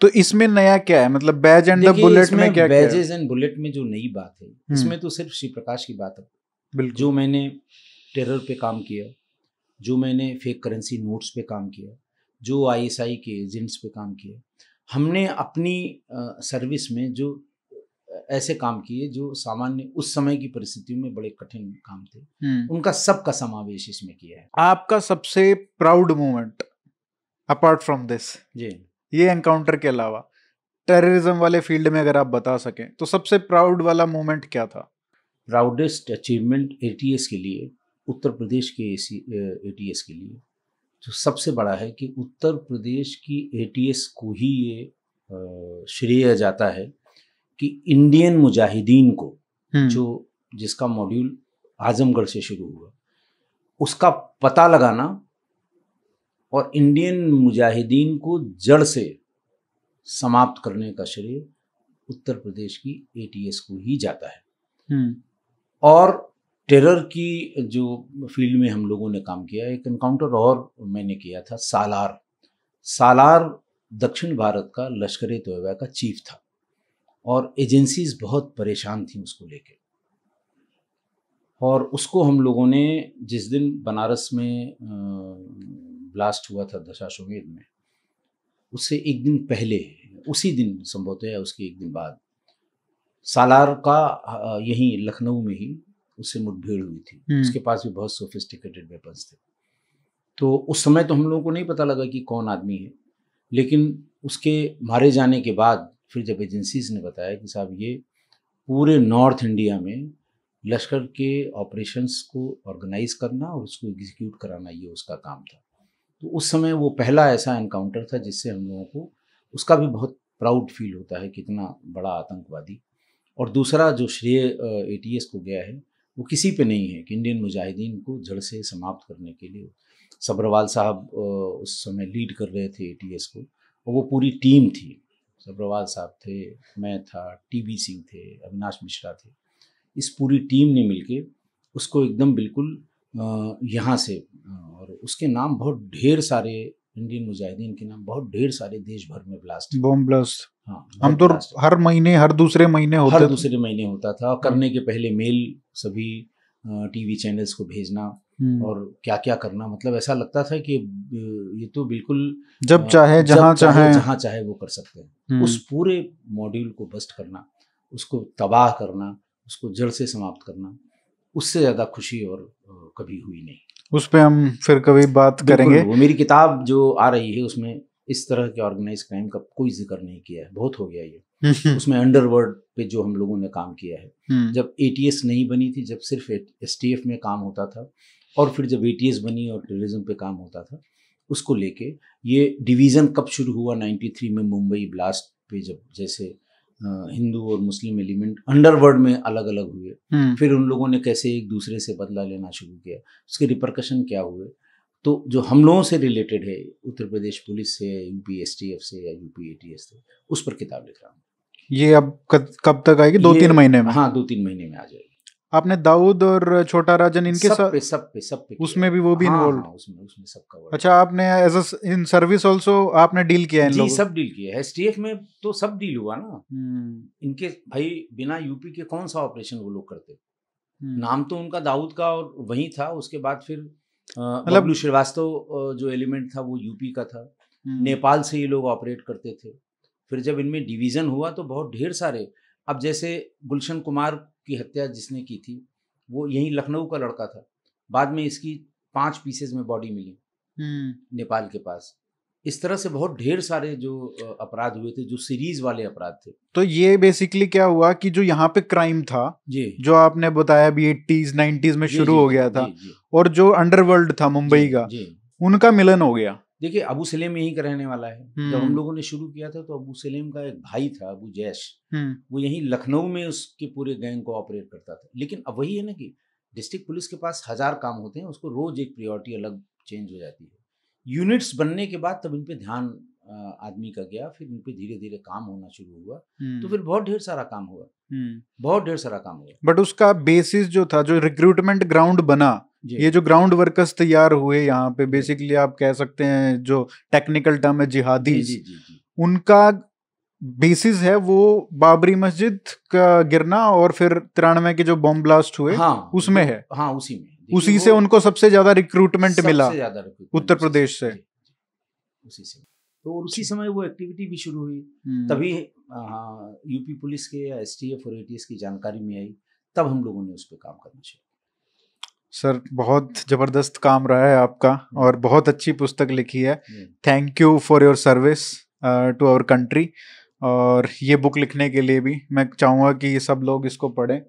तो इसमें नया क्या है? मतलब बैज एंड द बुलेट में क्या है? बैजेस एंड बुलेट में जो नई बात है, इसमें तो सिर्फ श्री प्रकाश की बात है। जो मैंने टेरर पे काम किया, जो मैंने फेक करेंसी नोट्स पे काम किया, जो ISI के एजेंट्स पे काम किया, हमने अपनी सर्विस में जो ऐसे काम किए जो सामान्य उस समय की परिस्थितियों में बड़े कठिन काम थे, उनका सबका समावेश इसमें किया है। आपका सबसे proud moment apart from this, ये एनकाउंटर के अलावा टेररिज्म वाले फील्ड में अगर आप बता सकें, तो सबसे प्राउड वाला मोमेंट क्या था? प्राउडेस्ट अचीवमेंट ATS के लिए, उत्तर प्रदेश के ATS के लिए जो सबसे बड़ा है कि उत्तर प्रदेश की ATS को ही ये श्रेय जाता है कि इंडियन मुजाहिदीन को, जो जिसका मॉड्यूल आजमगढ़ से शुरू हुआ, उसका पता लगाना और इंडियन मुजाहिदीन को जड़ से समाप्त करने का श्रेय उत्तर प्रदेश की ATS को ही जाता है। और टेरर की जो फील्ड में हम लोगों ने काम किया, एक एनकाउंटर और मैंने किया था, सालार दक्षिण भारत का लश्कर-ए-तोयबा का चीफ था, और एजेंसीज बहुत परेशान थी उसको लेके, और उसको हम लोगों ने जिस दिन बनारस में ब्लास्ट हुआ था दशाश्वमेध में, उससे एक दिन पहले, उसी दिन संभवतः उसके एक दिन बाद, सालार का यहीं लखनऊ में ही उससे मुठभेड़ हुई थी। उसके पास भी बहुत सोफिस्टिकेटेड वेपन्स थे। तो उस समय तो हम लोगों को नहीं पता लगा कि कौन आदमी है, लेकिन उसके मारे जाने के बाद फिर जब एजेंसीज ने बताया कि साहब ये पूरे नॉर्थ इंडिया में लश्कर के ऑपरेशंस को ऑर्गेनाइज करना और उसको एग्जीक्यूट कराना, ये उसका काम था। तो उस समय वो पहला ऐसा एनकाउंटर था जिससे हम लोगों को उसका भी बहुत प्राउड फील होता है, कितना बड़ा आतंकवादी। और दूसरा जो श्रेय ATS को गया है वो किसी पे नहीं है कि इंडियन मुजाहिदीन को जड़ से समाप्त करने के लिए सब्रवाल साहब उस समय लीड कर रहे थे ATS को, और वो पूरी टीम थी। सब्रवाल साहब थे, मैं था, TB सिंह थे, अविनाश मिश्रा थे। इस पूरी टीम ने मिलके उसको एकदम बिल्कुल यहाँ से, और उसके नाम बहुत ढेर सारे, इंडियन मुजाहिदीन के नाम बहुत ढेर सारे देश भर में ब्लास्ट, बॉम्ब ब्लास्ट। हाँ, हम तो हर महीने, हर दूसरे महीने होता था। करने के पहले मेल सभी TV चैनल्स को भेजना और क्या क्या करना, मतलब ऐसा लगता था कि ये तो बिल्कुल जब चाहे जहाँ चाहे वो कर सकते हैं। उस पूरे मॉड्यूल को बस्ट करना, उसको तबाह करना, उसको जड़ से समाप्त करना, उससे ज़्यादा खुशी और कभी हुई नहीं। उस पर हम फिर कभी बात करेंगे। वो मेरी किताब जो आ रही है उसमें इस तरह के ऑर्गेनाइज क्राइम का कोई जिक्र नहीं किया है, बहुत हो गया ये। उसमें अंडरवर्ल्ड पे जो हम लोगों ने काम किया है, जब ATS नहीं बनी थी, जब सिर्फ STF में काम होता था, और फिर जब ATS बनी और टेररिज्म पे काम होता था, उसको लेके ये डिवीज़न कब शुरू हुआ 93 में मुंबई ब्लास्ट पे, जब जैसे हिंदू और मुस्लिम एलिमेंट अंडरवर्ल्ड में अलग अलग हुए, फिर उन लोगों ने कैसे एक दूसरे से बदला लेना शुरू किया, उसके रिपरकशन क्या हुए। तो जो हम लोगों से रिलेटेड है, उत्तर प्रदेश पुलिस से, यूपी एसटीएफ से या यूपी एटीएस से, उस पर किताब लिख रहा हूँ। ये अब कब तक आएगी? 2-3 महीने में? हाँ, 2-3 महीने में आ जाएगी। आपने दाऊद और छोटा राजन इनके सब पे उसमें भी वो भी इन्वॉल्व? हाँ, उसमें सबका वर्ड। अच्छा, आपने एज इन सर्विस आल्सो आपने डील किया इन लोगों? जी, सब डील किया है। एसटीएफ में तो सब डील हुआ ना। इनके भाई बिना यूपी के कौन सा ऑपरेशन वो लोग करते। नाम तो उनका दाऊद का और वही था, उसके बाद फिर बबलू श्रीवास्तव जो एलिमेंट था वो यूपी का था, नेपाल से ये लोग ऑपरेट करते थे। फिर जब इनमें डिवीज़न हुआ तो बहुत ढेर सारे, अब जैसे गुलशन कुमार की हत्या जिसने की थी वो यहीं लखनऊ का लड़का था, बाद में इसकी 5 पीसेज में बॉडी मिली नेपाल के पास। इस तरह से बहुत ढेर सारे जो अपराध हुए थे, जो सीरीज वाले अपराध थे। तो ये बेसिकली क्या हुआ कि जो यहाँ पे क्राइम था जी, जो आपने बताया अभी 80s 90s में शुरू हो गया था, और जो अंडरवर्ल्ड था मुंबई का, उनका मिलन हो गया। देखिए, अबू सलेम यहीं का रहने वाला है। जब हम लोगों ने शुरू किया था तो अबू सलेम का एक भाई था, अबू जैश, वो यहीं लखनऊ में उसके पूरे गैंग को ऑपरेट करता था। लेकिन अब वही है ना कि डिस्ट्रिक्ट पुलिस के पास 1000 काम होते हैं, उसको रोज एक प्रायोरिटी अलग चेंज हो जाती है। यूनिट्स बनने के बाद तब इन पे ध्यान आदमी का गया, फिर इन पे धीरे धीरे काम होना शुरू हुआ, तो फिर बहुत ढेर सारा काम हुआ, बहुत ढेर सारा काम हुआ। बट उसका बेसिस जो था, जो रिक्रूटमेंट ग्राउंड बना, ये जो ग्राउंड वर्कर्स तैयार हुए यहाँ पे, बेसिकली आप कह सकते हैं जो टेक्निकल टर्म है जिहादीज, उनका बेसिस है वो बाबरी मस्जिद का गिरना और फिर 93 के जो बॉम्ब ब्लास्ट हुए, हाँ, उसमें है। हाँ, उसी से उनको सबसे ज्यादा रिक्रूटमेंट मिला उत्तर प्रदेश से, उसी से। तो उसी समय वो एक्टिविटी भी शुरू हुई, तभी यूपी पुलिस के या एसटीएफ और एटीएस की जानकारी में आई, तब हम लोगों ने उस पर काम करना शुरू। सर, बहुत जबरदस्त काम रहा है आपका और बहुत अच्छी पुस्तक लिखी है। Thank you for your service to our country. और ये बुक लिखने के लिए भी मैं चाहूँगा कि सब लोग इसको पढ़ें,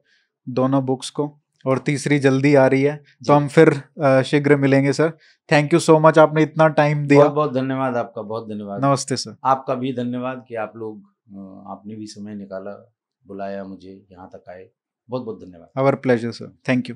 दोनों बुक्स को, और तीसरी जल्दी आ रही है, तो हम फिर शीघ्र मिलेंगे sir. Thank you so much, आपने इतना टाइम दिया। बहुत बहुत धन्यवाद आपका, बहुत धन्यवाद। नमस्ते सर। आपका भी धन्यवाद कि आप लोग, आपने भी समय निकाला, बुलाया मुझे, यहाँ तक आए। बहुत बहुत धन्यवाद। Our pleasure sir, thank you.